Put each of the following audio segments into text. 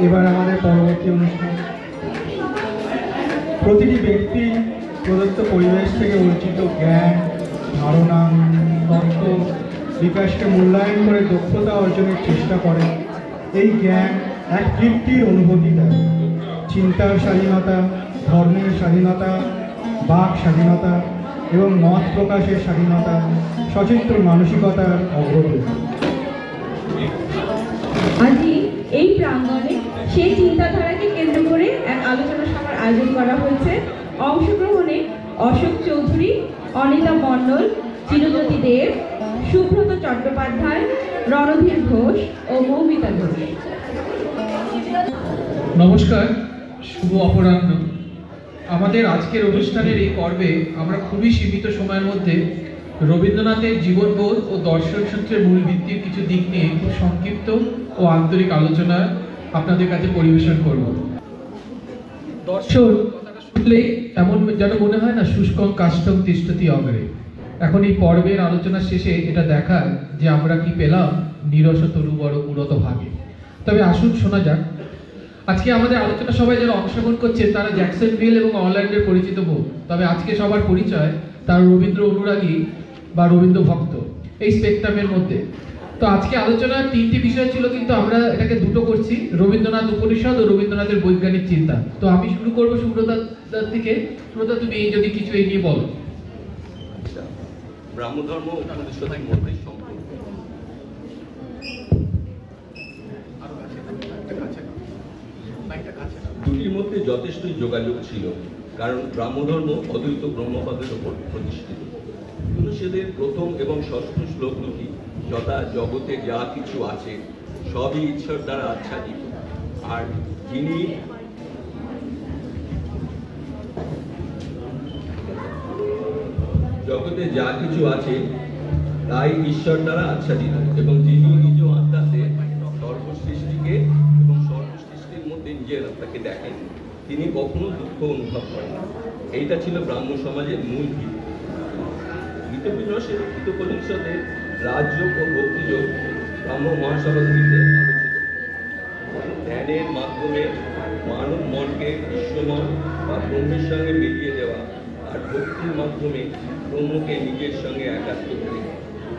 এবার আমাদের পরবর্তী অনুষ্ঠান। প্রতিটি ব্যক্তি প্রদত্ত পরিবেশ থেকে অর্জিত জ্ঞান, ধারণা, তত্ত্ব বিকাশকে মূল্যায়ন করে দক্ষতা অর্জনের চেষ্টা করে। এই জ্ঞান এক তৃপ্তির অনুভূতি দেয়। চিন্তার স্বাধীনতা, ধর্মের স্বাধীনতা, বাক স্বাধীনতা এবং মত প্রকাশের স্বাধীনতা সচিত্র মানসিকতার অগ্রগতি। আজই এই প্রাঙ্গণে সেই চিন্তাধারাকে কেন্দ্র করে এক আলোচনা সভার আয়োজন করা হয়েছে। অংশগ্রহণে অশোক চৌধুরী, অনিতা মণ্ডল, চিরজ্যোতি দেব, সুব্রত চট্টোপাধ্যায়, রণধীর ঘোষ ও মৌমিতা ঘোষ। নমস্কার, শুভ অপরাহ্ন। আমাদের আজকের অনুষ্ঠানের এই পর্বে আমরা খুবই সীমিত সময়ের মধ্যে রবীন্দ্রনাথের জীবনবোধ ও দর্শন সূত্রের মূল ভিত্তির কিছু দিক নিয়ে খুব সংক্ষিপ্ত ও আন্তরিক আলোচনা আপনাদের কাছে পরিবেশন করব। দর্শন কথাটা শুনলেই এমন যেন মনে হয় না শুষ্কং কাষ্ঠং তিষ্ঠতি অগ্রে। এখন এই পর্বের আলোচনা শেষে এটা দেখায় যে আমরা কি পেলাম নিরস তরু বড় পুরত ভাগে। তবে আসুন শোনা যাক। আজকে আমাদের আলোচনা সবাই যারা অংশগ্রহণ করছে তারা জ্যাকসনভিল এবং অরল্যান্ডোর পরিচিত মুখ, তবে আজকে সবার পরিচয় তার রবীন্দ্র অনুরাগী বা রবীন্দ্র ভক্ত এই স্পেকট্রামের মধ্যে। তো আজকে আলোচনার তিনটি বিষয় ছিল, কিন্তু আমরা এটাকে দুটো করছি, রবীন্দ্রনাথ উপনিষদ ও রবীন্দ্রনাথের বৈজ্ঞানিক চিন্তা। তো আমি শুরু করবো সুব্রতার থেকে। সুব্রতা, তুমি যদি কিছু এই নিয়ে বলো। ব্রাহ্মধর্ম উপনিষদের মধ্যে সম্পর্ক। দুটির মধ্যে যথেষ্টই যোগাযোগ ছিল, কারণ ব্রাহ্মধর্ম অদ্বৈত ব্রহ্মপদের উপর প্রতিষ্ঠিত। উপনিষদের প্রথম এবং ষষ্ঠ শ্লোক দুটি যথা জগতে যা কিছু আছে সবই ঈশ্বর দ্বারা আচ্ছাদিত, আর যিনি জগতে যা কিছু আছে তাই ঈশ্বর দ্বারা আচ্ছাদিত, এবং যিনি নিজ আত্মাতে সর্বসৃষ্টিকে এবং সর্বসৃষ্টির মধ্যে নিজের আত্মাকে দেখেন, তিনি কখনো দুঃখ অনুভব করেন। এইটা ছিল ব্রাহ্ম সমাজের মূল ভিত্তি। গীতোপনিষদের গীতোপনিষদে রাজযোগ ও ভক্তিযোগ ব্রাহ্ম মহাসভাগুলিতে আলোচিত। ধ্যানের মাধ্যমে মানব মনকে বিশ্বমন বা ব্রহ্মের সঙ্গে মিলিয়ে দেওয়া, আর ভক্তির মাধ্যমে ব্রহ্মকে নিজের সঙ্গে একাত্ম করে।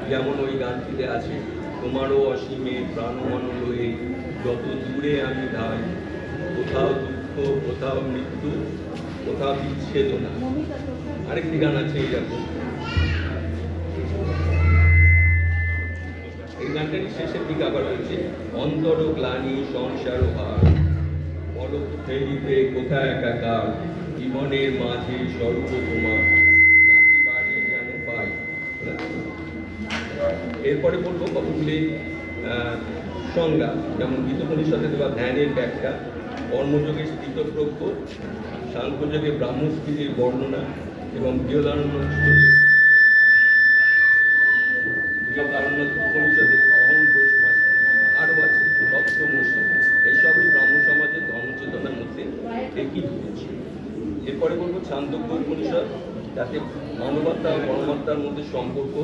যেমন ওই গানটিতে আছে, তোমারও অসীমে প্রাণমনলয়ে যত দূরে আমি ধাই, কোথাও দুঃখ, কোথাও মৃত্যু, কোথাও বিচ্ছেদনা। আরেকটি গান আছে এইরকম। এই গানটার শেষের দিকে আবার বলছে, অন্তর গ্লানি সংসার ভার, পলক ফেলিতে কোথায় একাকার, জীবনের মাঝে স্বর্গ তোমার, রাতি বাড়ি যেন পাই। এরপরে বলবো কতগুলি সংজ্ঞা, যেমন গীতোপনিষদে দেওয়া ধ্যানের ব্যাখ্যা, কর্মযোগে স্থিতপ্রজ্ঞ, সাংখ্যযোগে ব্রাহ্মস্থিতির বর্ণনা, এবং বৃহদারণ্য উপনিষদে অহং ব্রহ্মাস্মি, আরও আছে তত্ত্বমসি। এইসবই ব্রাহ্ম সমাজের ধর্মচেতনার মধ্যে একীভূত ছিল। এরপরে বলবো ছান্দোগ্য উপনিষদ, যাতে মানবাত্মা ও পরমাত্মার মধ্যে সম্পর্ক,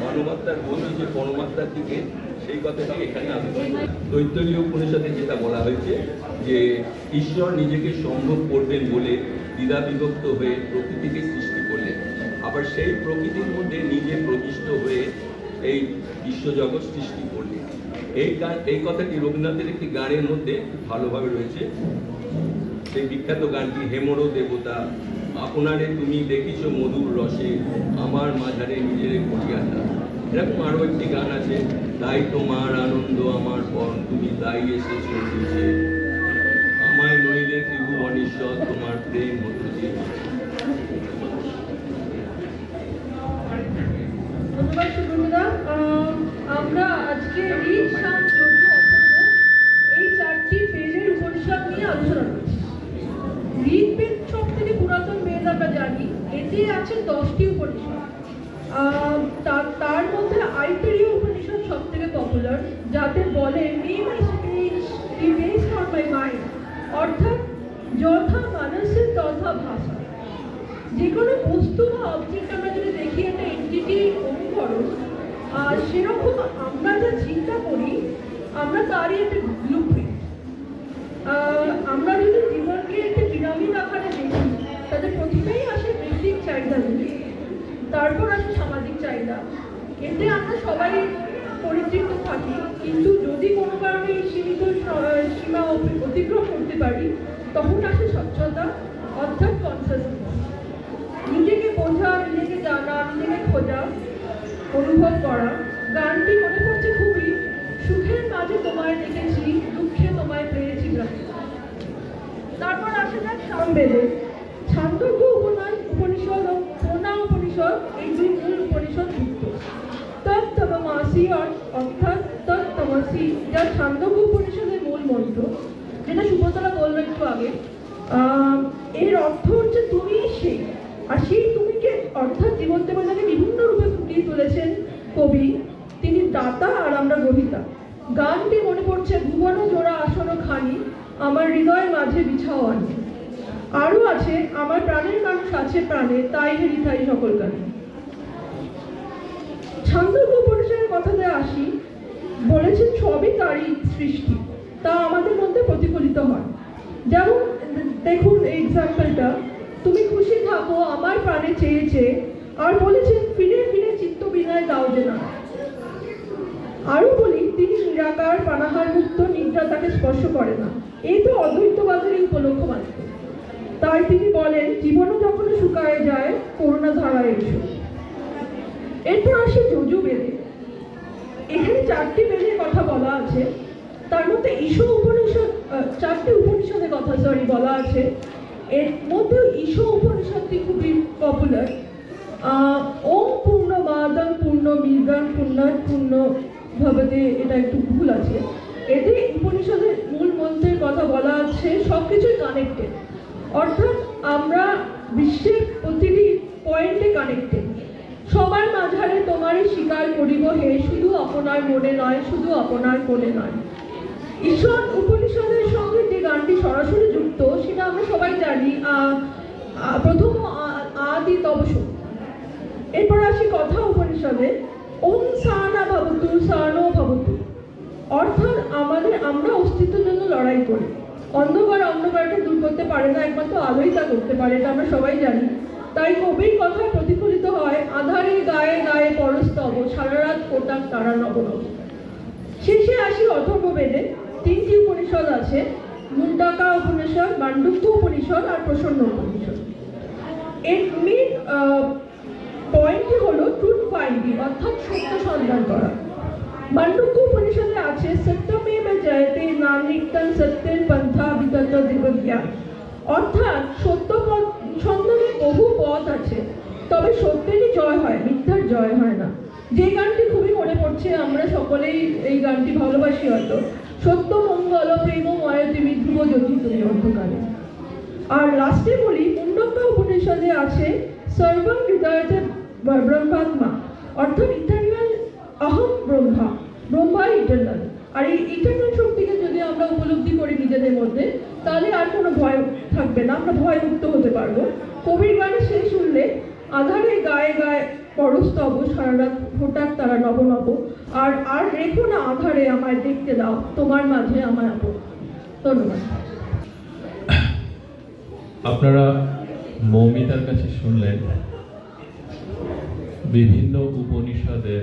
মানবাত্মার গতি যে পরমাত্মার দিকে, সেই কথাটি এখানে আলোচনা। তৈত্তরীয় উপনিষদে যেটা বলা হয়েছে যে ঈশ্বর নিজেকে সম্ভব করবেন বলে দ্বিধা বিভক্ত হয়ে প্রকৃতিকে সৃষ্টি করলেন, আবার সেই প্রকৃতির মধ্যে নিজে প্রতিষ্ঠিত হয়ে এই বিশ্বজগৎ সৃষ্টি করলেন। এই কথাটি রবীন্দ্রনাথের একটি গানের মধ্যে ভালোভাবে রয়েছে। সেই বিখ্যাত গানটি, হেমর দেবতা আপনারে তুমি দেখিছ মধুর রসে, আমার মাঝারে নিজের করিয়া না। এরকম আরও একটি গান আছে, তাই তোমার আনন্দ আমার পর, তুমি তাই এসেছো বুঝে, আমায় নইলে ত্রিভুবনেশ্বর তোমার প্রেম হতো যে। ধন্যবাদ সুব্রতদা। আমরা আজকে ঋক, সাম, যজু, অথর্ব এই চারটি বেদের উপনিষদ নিয়ে আলোচনা করছি। ঋগ্বেদ সব থেকে পুরাতন বেদ আমরা জানি, এতে আছে 10টি উপনিষদ। তার মধ্যে আইতরেয় উপনিষদ সব থেকে পপুলার, যাতে বলে may my speech be based on my mind, অর্থাৎ যথা মানসে তথা ভাষা। যে কোনো বস্তু বা অবজেক্ট আমরা যদি দেখি একটা এন্টিটি অনুকরণ, সেরকম আমরা যা চিন্তা করি আমরা তারই একটা ব্লুপ্রিন্ট। একটি পিরামিড আকারে দেখি, তাদের প্রথমেই আসে বৈদিক চাহিদাগুলি, তারপর আসে সামাজিক চাহিদা। এতে আমরা সবাই পরিতৃপ্ত থাকি, কিন্তু যদি কোনো কারণে এই সীমিত সীমা অতিক্রম করতে পারি, তখন আসে স্বচ্ছতা, অর্থাৎ কনসাসনেস। নিজেকে বোঝা, নিজেকে জানা, নিজেকে খোঁজা, অনুভব করা। গানটি মনে পড়ছে খুবই, সুখের মাঝে তোমায় দেখেছি, দুঃখে তোমায় পেয়েছি গ্রামে। তারপর আসে যাক সামবেদে। ছান্দোগ্য উপনিষদ ও প্রণা উপনিষদ, এই দুই মূল উপনিষদ যুক্ত। তত্তমসি অর্থাৎ তত্তমসি, যা ছান্দোগ্য উপনিষদের মূল মন্ত্র, যেটা সুব্রতলা বললো একটু আগে। এর অর্থ হচ্ছে তুমি সেই, আর সেই তুমিকে অর্থাৎ জীবন দেবতাকে বিভিন্ন রূপে ফুটিয়ে তুলেছেন কবি। তিনি দাতা আর আমরা গ্রহীতা। গানটি মনে পড়ছে, ভুবন জোড়া আসন খানি, আমার হৃদয়ের মাঝে বিছাও আনি। আরও আছে, আমার প্রাণের মানুষ আছে প্রাণে, তাই হেরি তাই সকল গানে। ছান্দোগ্য উপনিষদের কথাতে আসি, বলেছেন সবই তারই সৃষ্টি, তা আমাদের মধ্যে প্রতিফলিত হয়। যেমন দেখুন এই এক্সাম্পলটা, তুমি খুশি থাকো আমার প্রাণে চেয়ে চেয়ে, আর বলেছেন ফিরে ফিরে চিত্ত বিনয় দাও যে না। আরও বলি, তিনি নিরাকার, পানাহার মুক্ত, নিদ্রা তাকে স্পর্শ করে না। এই তো অদ্বৈতবাদেরই উপলক্ষ মাত্র। তাই তিনি বলেন, জীবনও যখন শুকায় যায়, করুণা ধারায় এসো। এরপর আসে যজুর্বেদে। এখানে 4টি বেদের কথা বলা আছে, তার মধ্যে ঈশো উপনিষদ, 4টি উপনিষদের কথা বলা আছে। এর মধ্যে ঈশো উপনিষদটি খুবই পপুলার। ওম পূর্ণমাদং পূর্ণমিদং পূর্ণাৎ পূর্ণ ভবতে, এটা একটু ভুল আছে। এতে উপনিষদের মূল মন্ত্রের কথা বলা আছে, সবকিছুই কানেক্টেড, অর্থাৎ আমরা বিশ্বের প্রতিটি পয়েন্টে কানেক্টেড। সবার মাঝারে তোমারই স্বীকার করিব হে, শুধু আপনার মনে নয়, শুধু আপনার কোণে নয়। ঈশ্বর উপনিষদের সঙ্গে যে গানটি সরাসরি যুক্ত, সেটা আমরা সবাই জানি, প্রথম আদি তবস। এরপর আসি কথা উপনিষদে, ওম সানা ভবতু সানো ভবতু, অর্থাৎ আমরা অস্তিত্বের জন্য লড়াই করি। অন্ধকারটা দূর করতে পারে না, একমাত্র আলোই তা করতে পারে, এটা আমরা সবাই জানি। তাই কবির কথায় প্রতিফলিত হয়, আধারে গায়ে গায়ে পরস্তব, সারা রাত কোটাক তারা নবনব। শেষে আসি অথর্ববেদে। 3টি উপনিষদ আছে, মুন্ডাকা উপনিষদ, মান্ডুক্য উপনিষদ আর প্রসন্ন উপনিষদ। এর মেন পয়েন্টটি হলো ট্রুথ ফাইন্ডিং, অর্থাৎ সত্য সন্ধান করা। মান্ডুক্য উপনিষদে আছে, সত্যমেব জয়তে নানিকতং সত্যের পন্থা বিগত দিবজ্ঞান, অর্থাৎ সত্য সন্ধানের বহু পথ আছে, তবে সত্যেরই জয় হয়, মিথ্যার জয় হয় না। যে গানটি খুবই মনে পড়ছে, আমরা সকলেই এই গানটি ভালোবাসি হয়তো, সত্য মঙ্গল প্রেমময় তুমি ধ্রুব জ্যোতি তুমি অন্ধকারে। আর লাস্টে বলি, মুন্ডক্য উপনিষদে আছে, সর্বং হৃদয়তে ব্রহ্মাত্মা, অর্থাৎ ইটারনাল অহম ব্রহ্মাই ইটারনাল। আর এই ইটারনাল শক্তিকে যদি আমরা উপলব্ধি করি নিজেদের মধ্যে, তাহলে আর কোনো ভয় থাকবে না, আমরা ভয়মুক্ত হতে পারবো। কবির গানে শেষ শুনলে, আধারে গায়ে গায়ে পরস্তব, সারা রাত ফোটাক তারা নবনব, আর রেখো না আধারে আমায় দেখতে দাও, তোমার মাঝে আমায় আপন। ধন্যবাদ। আপনারা মৌমিতার কাছে শুনলেন বিভিন্ন উপনিষদের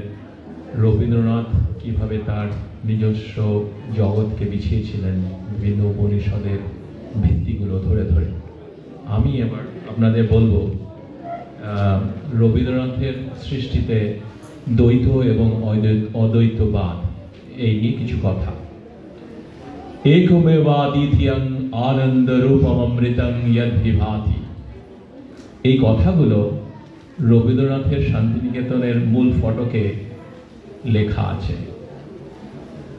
রবীন্দ্রনাথ কিভাবে তার নিজস্ব জগৎকে বিছিয়েছিলেন বিভিন্ন উপনিষদের ভিত্তিগুলো ধরে ধরে। আমি এবার আপনাদের বলবো রবীন্দ্রনাথের সৃষ্টিতে দ্বৈত এবং অদ্বৈতবাদ এই নিয়ে কিছু কথা। একমেবাদ্বিতীয়ং আনন্দরূপমৃতং ইয়দ্ বিভাতি, এই কথাগুলো রবীন্দ্রনাথের শান্তিনিকেতনের মূল ফটকে লেখা আছে।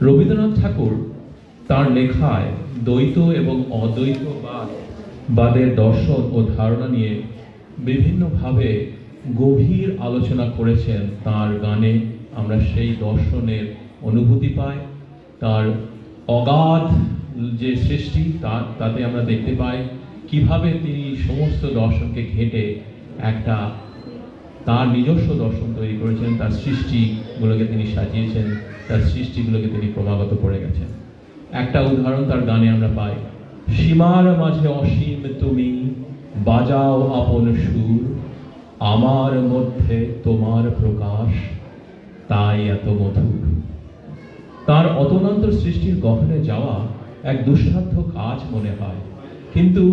রবীন্দ্রনাথ ঠাকুর তার লেখায় দ্বৈত এবং অদ্বৈতবাদের দর্শন ও ধারণা নিয়ে বিভিন্নভাবে গভীর আলোচনা করেছেন। তার গানে আমরা সেই দর্শনের অনুভূতি পাই, তার অগাধ যে সৃষ্টি তাতে আমরা দেখতে পাই কিভাবে তিনি সমস্ত দর্শনকে ঘেঁটে একটা তার নিজস্ব দর্শন তৈরি করেছেন, তার সৃষ্টিগুলোকে তিনি সাজিয়েছেন, তার সৃষ্টিগুলোকে তিনি ক্রমাগত করে গেছেন। একটা উদাহরণ তার গানে আমরা পাই, সীমার মাঝে অসীম তুমি, বাজাও আপন সুর, আমার মধ্যে তোমার প্রকাশ, তাই এত মধুর। তার অতলান্ত সৃষ্টির গহনে যাওয়া এক দুঃসাধ্য কাজ মনে হয়, কিন্তু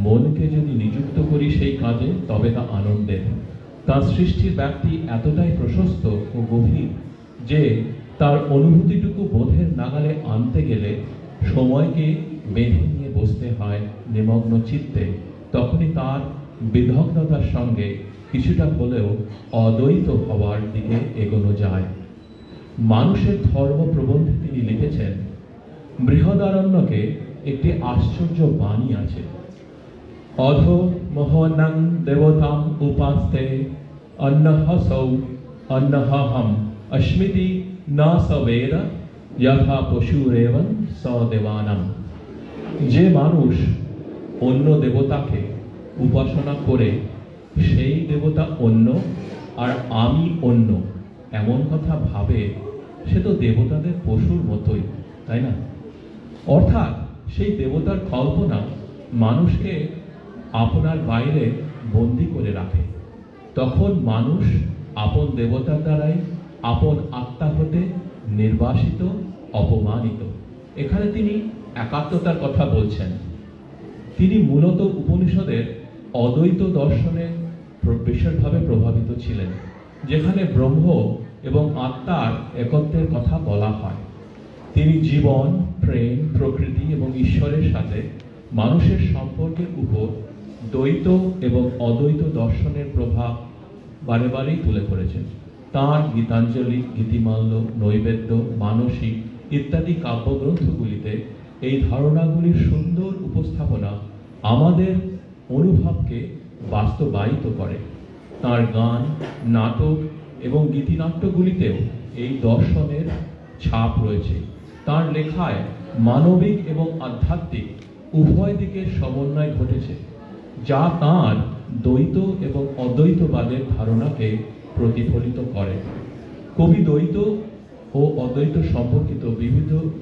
মনকে যদি নিযুক্ত করি সেই কাজে তবে তা আনন্দের। তার সৃষ্টির ব্যাপ্তি এতটাই প্রশস্ত ও গভীর যে তার অনুভূতিটুকু বোধের নাগালে আনতে গেলে সময়কে বেঁধে নিয়ে বসতে হয় নিমগ্ন চিত্তে। তখনই তার বিদগ্ধতার সঙ্গে কিছুটা হলেও অদ্বৈত হওয়ার দিকে এগোনো যায়। মানুষের ধর্ম প্রবন্ধে তিনি লিখেছেন, বৃহদারণ্যকে একটি আশ্চর্য বাণী আছে। অধো মোহনং দেবতাম উপাস্তে অন্নহসৌ অন্নহহম অস্মিতি না সবেদ যথা পশুরেবং সদেবানাম। যে মানুষ অন্য দেবতাকে উপাসনা করে সেই দেবতা অন্য আর আমি অন্য এমন কথা ভাবে, সে তো দেবতাদের পশুর মতোই, তাই না? অর্থাৎ সেই দেবতার কল্পনা মানুষকে আপনার বাইরে বন্দি করে রাখে। তখন মানুষ আপন দেবতার দ্বারাই আপন আত্মা হতে নির্বাসিত, অপমানিত। এখানে তিনি একাত্মতার কথা বলছেন। তিনি মূলত উপনিষদের অদ্বৈত দর্শনে বিশেষভাবে প্রভাবিত ছিলেন, যেখানে ব্রহ্ম এবং আত্মার একত্বের কথা বলা হয়। তিনি জীবন, প্রেম, প্রকৃতি এবং ঈশ্বরের সাথে মানুষের সম্পর্কের উপর দ্বৈত এবং অদ্বৈত দর্শনের প্রভাব বারে বারেই তুলে ধরেছেন। তাঁর গীতাঞ্জলি, গীতিমাল্য, নৈবেদ্য, মানসী ইত্যাদি কাব্যগ্রন্থগুলিতে এই ধারণাগুলির সুন্দর উপস্থাপনা আমাদের অনুভবকে বাস্তবায়িত করে। তাঁর গান, নাটক এবং গীতিনাট্যগুলিতেও এই দর্শনের ছাপ রয়েছে। তাঁর লেখায় মানবিক এবং আধ্যাত্মিক উভয় দিকের সমন্বয় ঘটেছে, যা তাঁর দ্বৈত এবং অদ্বৈতবাদের ধারণাকে প্রতিফলিত করে। কবি দ্বৈত ও অদ্বৈত সম্পর্কিত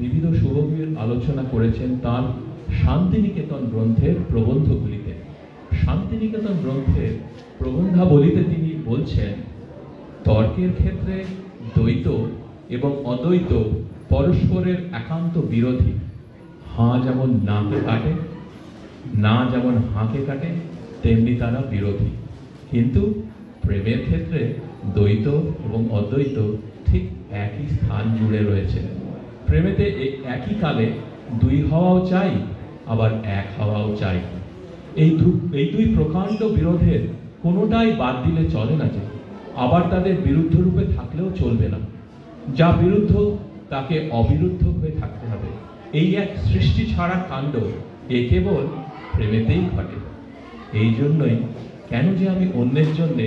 বিবিধ সুগভীর আলোচনা করেছেন তাঁর শান্তিনিকেতন গ্রন্থের প্রবন্ধগুলিতে। শান্তিনিকেতন গ্রন্থের প্রবন্ধাবলিতে তিনি বলছেন, তর্কের ক্ষেত্রে দ্বৈত এবং অদ্বৈত পরস্পরের একান্ত বিরোধী। হাঁ যেমন নাকে কাটে, না যেমন হাঁকে কাটে, তেমনি তারা বিরোধী। কিন্তু প্রেমের ক্ষেত্রে দ্বৈত এবং অদ্বৈত ঠিক একই স্থান জুড়ে রয়েছে। প্রেমেতে একই কালে দুই হওয়াও চাই, আবার এক হওয়াও চাই। এই দুই প্রকাণ্ড বিরোধের কোনোটাই বাদ দিলে চলে না, যে আবার তাদের বিরুদ্ধ রূপে থাকলেও চলবে না। যা বিরুদ্ধ তাকে অবিরুদ্ধ হয়ে থাকতে হবে। এই এক সৃষ্টি ছাড়া কাণ্ড এ কেবল প্রেমেতেই ঘটে। এই জন্যই কেন যে আমি অন্যের জন্যে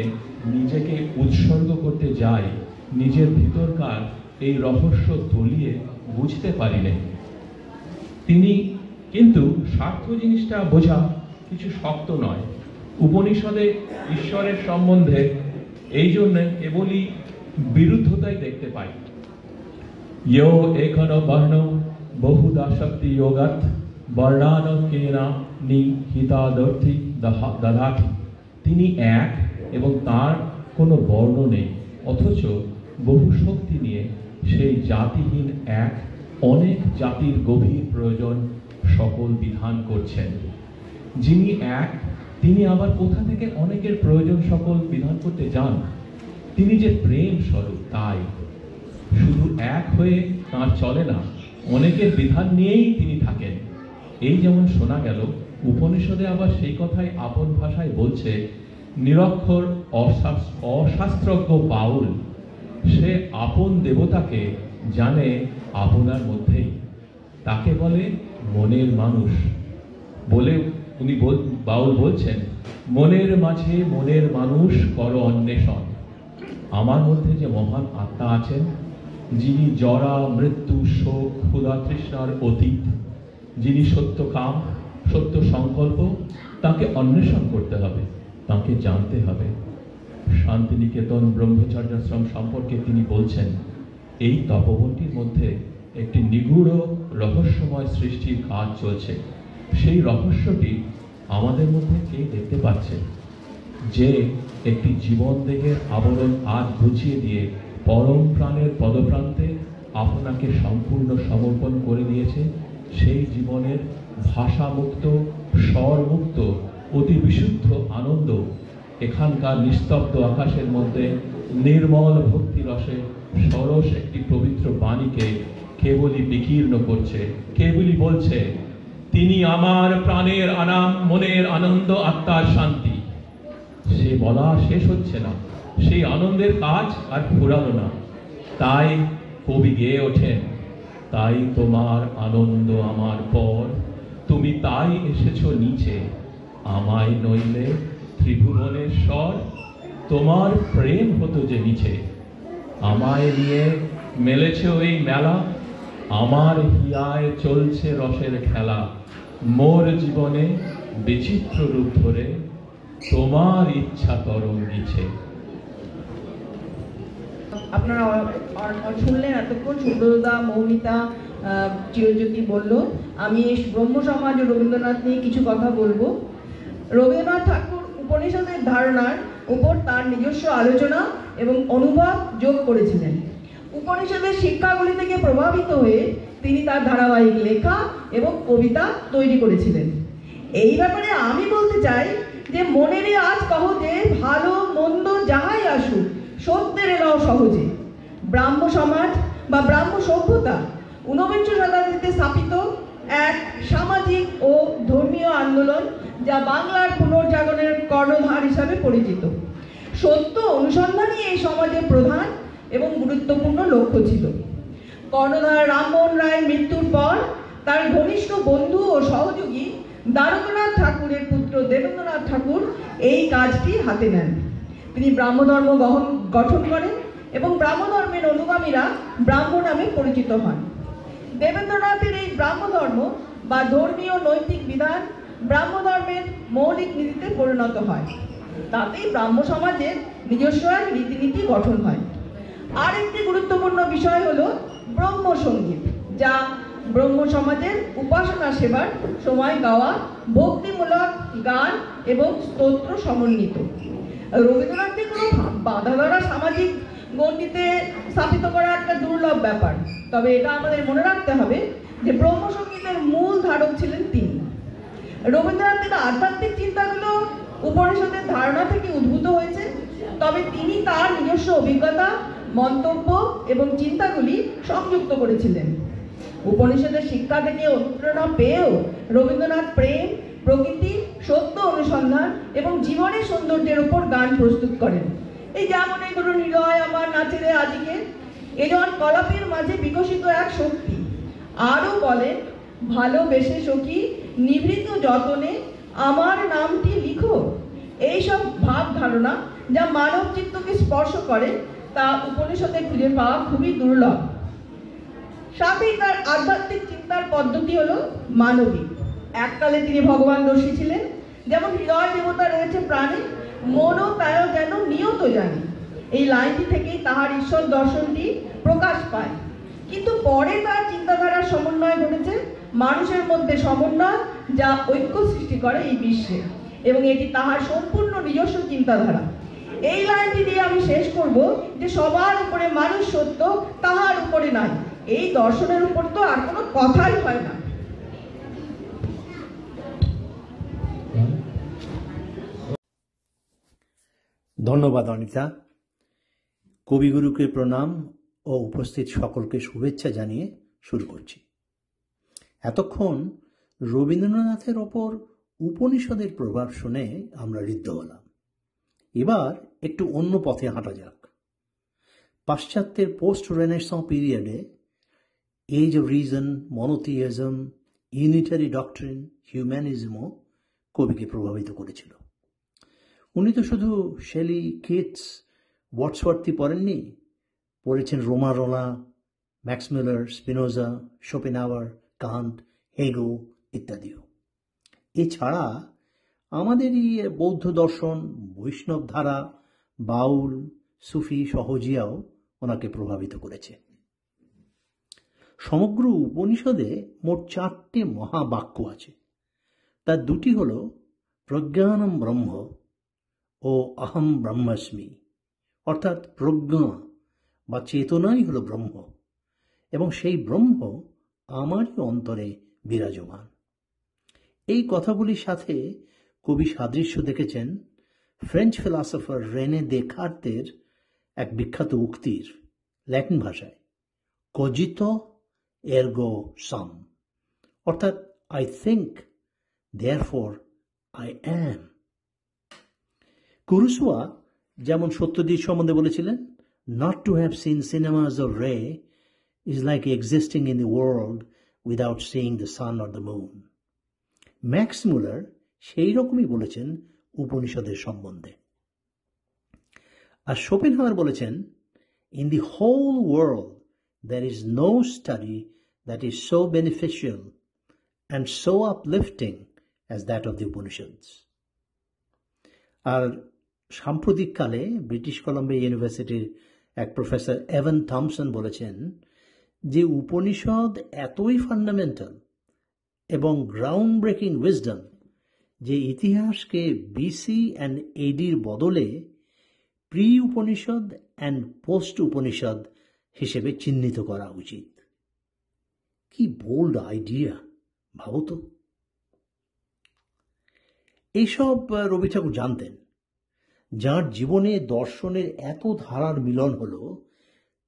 নিজেকে উৎসর্গ করতে যাই, নিজের ভিতরকার এই রহস্য তলিয়ে বুঝতে পারি না। তিনি কিন্তু স্বার্থ জিনিসটা বোঝা কিছু শক্ত নয়। উপনিষদে ঈশ্বরের সম্বন্ধে এই জন্য কেবলই বিরুদ্ধতাই দেখতে পাই। ইয়ো এখনো বর্ণ বহুদা শক্তি যোগাত বর্ণান কেনা নিহিতাদর্থী দধাতি। তিনি এক এবং তার কোনো বর্ণ নেই, অথচ বহু শক্তি নিয়ে সেই জাতিহীন এক অনেক জাতির গভীর প্রয়োজন সকল বিধান করছেন। যিনি এক, তিনি আবার কোথা থেকে অনেকের প্রয়োজন সকল বিধান করতে যান? তিনি যে প্রেম স্বরূপ, তাই শুধু এক হয়ে তাঁর চলে না, অনেকের বিধান নিয়েই তিনি থাকেন। এই যেমন শোনা গেল, উপনিষদে আবার সেই কথাই আপন ভাষায় বলছে নিরক্ষর অশাস্ত্রজ্ঞ বাউল, সে আপন দেবতাকে জানে আপনার মধ্যেই, তাকে বলে মনের মানুষ বলে উনি বাউল বলছেন, মনের মাঝে মনের মানুষ করো অন্বেষণ। আমার মধ্যে যে মহান আত্মা আছেন, যিনি জরা, মৃত্যু, শোক, ক্ষুধা, তৃষ্ণার অতীত, যিনি সত্য কাম, সত্য সংকল্প, তাকে অন্বেষণ করতে হবে, তাকে জানতে হবে। শান্তিনিকেতন ব্রহ্মচর্যাশ্রম সম্পর্কে তিনি বলছেন, এই তপবনটির মধ্যে একটি নিগূঢ় রহস্যময় সৃষ্টির কাজ চলছে। সেই রহস্যটি আমাদের মধ্যে কে দেখতে পাচ্ছে, যে একটি জীবন দেহের আবরণ আজ ঘুচিয়ে দিয়ে পরম প্রাণের পদপ্রান্তে আপনাকে সম্পূর্ণ সমর্পণ করে দিয়েছে। সেই জীবনের ভাষামুক্ত, স্বরমুক্ত, অতি বিশুদ্ধ আনন্দ এখানকার নিস্তব্ধ আকাশের মধ্যে নির্মল ভক্তি রসে সরস একটি পবিত্র বাণীকে কেবলই বিকীর্ণ করছে, কেবলই বলছে, তিনি আমার প্রাণের আনাম, মনের আনন্দ, আত্মার শান্তি। সে বলা শেষ হচ্ছে না, সেই আনন্দের কাজ আর ফুরালো না। তাই কবি গেয়ে ওঠেন, তাই তোমার আনন্দ আমার পর, তুমি তাই এসেছ নিচে, আমায় নইলে ত্রিভুবনেশ্বর, তোমার প্রেম হতো যে নিচে। আমায় নিয়ে মেলেছ এই মেলা, আমার হিয়ায় চলছে রসের খেলা, মোর জীবনে বিচিত্র রূপ ধরে তোমার ইচ্ছা তরঙ্গিছে। আপনারা শুনলেন এতক্ষণ সুব্রতদা, মৌমিতা, চিরজ্যোতি বলল। আমি ব্রহ্ম সমাজ ও রবীন্দ্রনাথ নিয়ে কিছু কথা বলবো। রবীন্দ্রনাথ ঠাকুর উপনিষদের ধারণার উপর তার নিজস্ব আলোচনা এবং অনুভব যোগ করেছিলেন। উপনিষদের শিক্ষাগুলি থেকে প্রভাবিত হয়ে তিনি তার ধারাবাহিক লেখা এবং কবিতা তৈরি করেছিলেন। এই ব্যাপারে আমি বলতে চাই যে মনেরই আজ কহ যে ভালো মন্দ যাহাই আসুক সত্যের এলাও সহজে। ব্রাহ্ম সমাজ বা ব্রাহ্ম সভ্যতা ঊনবিংশ শতাব্দীতে স্থাপিত এক সামাজিক ও ধর্মীয় আন্দোলন, যা বাংলার পুনর্জাগরণের কর্ণধার হিসাবে পরিচিত। সত্য অনুসন্ধানই এই সমাজের প্রধান এবং গুরুত্বপূর্ণ লক্ষ্য ছিল। কর্ণধার রামমোহন রায়ের মৃত্যুর পর তার ঘনিষ্ঠ বন্ধু ও সহযোগী দ্বারকানাথ ঠাকুরের পুত্র দেবেন্দ্রনাথ ঠাকুর এই কাজটি হাতে নেন। তিনি ব্রাহ্মধর্ম গঠন করেন এবং ব্রাহ্মধর্মের অনুগামীরা ব্রাহ্ম নামে পরিচিত হন। দেবেন্দ্রনাথের এই ব্রাহ্মধর্ম বা ধর্মীয় নৈতিক বিধান ব্রাহ্মধর্মের মৌলিক নীতিতে পরিণত হয়। তাতেই ব্রাহ্ম সমাজের নিজস্ব এক রীতিনীতি গঠন হয়। আর একটি গুরুত্বপূর্ণ বিষয় হলো ব্রহ্ম সঙ্গীত, যা ব্রহ্ম সমাজের উপাসনা সেবার সময় গাওয়া ভক্তিমূলক গান এবং স্তোত্র সমন্বিত। রবীন্দ্রনাথকে কোনো বাধা ধরা সামাজিক গণ্ডিতে স্থাপিত করা একটা দুর্লভ ব্যাপার। তবে এটা আমাদের মনে রাখতে হবে যে ব্রহ্মসঙ্গীতের মূল ধারক ছিলেন তিনি। রবীন্দ্রনাথের আধ্যাত্মিক চিন্তাগুলো উপনিষদের ধারণা থেকে উদ্ভূত হয়েছে, তবে তিনি তার নিজস্ব অভিজ্ঞতা, মন্তব্য এবং চিন্তাগুলি সংযুক্ত করেছিলেন। উপনিষদের শিক্ষা থেকে অনুপ্রেরণা পেয়েও রবীন্দ্রনাথ প্রেম, প্রকৃতি, সত্য অনুসন্ধান এবং জীবনের সৌন্দর্যের উপর গান প্রস্তুত করেন। এই যেমন এই ধরুন হৃদয় আমার নাচে রে আজিকে, এ যেমন কলাপের মাঝে বিকশিত এক শক্তি। আরও বলেন, ভালোবেসে সখী নিভৃত যতনে আমার নামটি লিখো। এইসব ভাব ধারণা যা মানব চিত্তকে স্পর্শ করে তা উপনিষদে খুঁজে পাওয়া খুবই দুর্লভ। সাথেই তার আধ্যাত্মিক চিন্তার পদ্ধতি হলো মানবিক। এককালে তিনি ভগবান দর্শী ছিলেন। যেমন হৃদয় দেবতা রয়েছে প্রাণে, মনও তাও যেন নিয়ত জানে। এই লাইনটি থেকেই তাহার ঈশ্বর দর্শনটি প্রকাশ পায়। কিন্তু পরে তার চিন্তাধারার সমন্বয় ঘটেছে মানুষের মধ্যে সমন্বয়, যা ঐক্য সৃষ্টি করে এই বিশ্বে, এবং এটি তাহার সম্পূর্ণ নিজস্ব চিন্তাধারা। এই লাইনটি দিয়ে আমি শেষ করব যে সবার উপরে মানুষ সত্য, তাহার উপরে নাই। এই দর্শনের উপর তো আর কোনো কথাই হয় না। ধন্যবাদ অনিতা। কবিগুরুকে প্রণাম ও উপস্থিত সকলকে শুভেচ্ছা জানিয়ে শুরু করছি। এতক্ষণ রবীন্দ্রনাথের ওপর উপনিষদের প্রভাব শুনে আমরা ঋদ্ধ হলাম। এবার একটু অন্য পথে হাঁটা যাক। পাশ্চাত্যের পোস্ট রেনেসাঁ পিরিয়ডে age of reason, monotheism, unitary doctrine, হিউম্যানিজমও কবিকে প্রভাবিত করেছিল। উনি তো শুধু শেলি, কিটস, ওয়ার্ডসওয়ার্থই পড়েননি, পড়েছেন Romain Rolland, Max Muller, Spinoza, Schopenhauer, Kant, Hegel ইত্যাদিও। এছাড়া আমাদেরই বৌদ্ধ দর্শন, বৈষ্ণব ধারা, বাউল, সুফি সহজিয়াও ওনাকে প্রভাবিত করেছে। সমগ্র উপনিষদে মোট 4টে মহাবাক্য আছে। তার দুটি হল প্রজ্ঞানম ব্রহ্ম ও অহম ব্রহ্মাস্মি, অর্থাৎ প্রজ্ঞা বা চেতনাই হল ব্রহ্ম এবং সেই ব্রহ্ম আমারই অন্তরে বিরাজমান। এই কথাগুলির সাথে কবি সাদৃশ্য দেখেছেন ফ্রেঞ্চ ফিলসফার রেনে দেকার্তের এক বিখ্যাত উক্তির, ল্যাটিন ভাষায় কজিতো এরগো সাম, অর্থাৎ I think therefore I am. Kurosawa যেমন সত্যজিৎ সম্বন্ধে বলেছিলেন, not to have seen cinemas of Ray is like existing in the world without seeing the sun or the moon. Max Muller সেই রকমই বলেছেন উপনিষদের সম্বন্ধে। আর শোপেনহাওয়ার বলেছেন, in the whole world there is no study that is so beneficial and so uplifting as that of the উপনিষদস। আর সাম্প্রতিককালে ব্রিটিশ কলাম্বিয়া ইউনিভার্সিটির এক প্রফেসর এভান থমসন বলেছেন যে উপনিষদ এতই ফান্ডামেন্টাল এবং গ্রাউন্ড ব্রেকিং উইজডম যে ইতিহাসকে বিসি অ্যান্ড এডির বদলে pre Upanishad and post Upanishad হিসেবে চিহ্নিত করা উচিত। কি বোল্ড আইডিয়া, ভাবো তো। এইসব রবি ঠাকুর জানতেন। যার জীবনে দর্শনের এত ধারার মিলন হলো,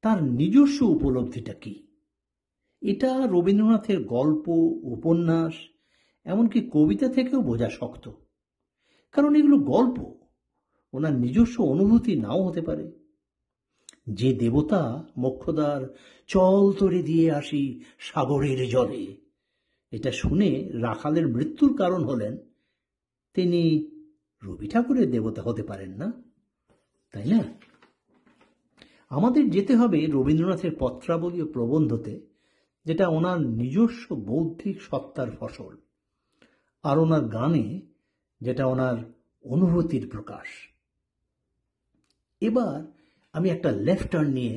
তার নিজস্ব উপলব্ধিটা কি? এটা রবীন্দ্রনাথের গল্প, উপন্যাস, এমনকি কবিতা থেকেও বোঝা শক্ত, কারণ এগুলো গল্প, ওনার নিজস্ব অনুভূতি নাও হতে পারে। যে দেবতা মোক্ষদার চল তরে দিয়ে আসি সাগরের জলে, এটা শুনে রাখালের মৃত্যুর কারণ হলেন, তিনি রবি ঠাকুরের দেবতা হতে পারেন না, তাই না? আমাদের যেতে হবে রবীন্দ্রনাথের পত্রাবলী ও প্রবন্ধতে, যেটা ওনার নিজস্ব বৌদ্ধিক সত্তার ফসল, আর ওনার গানে যেটা ওনার অনুভূতির প্রকাশ। এবার আমি একটা লেফট টার্ন নিয়ে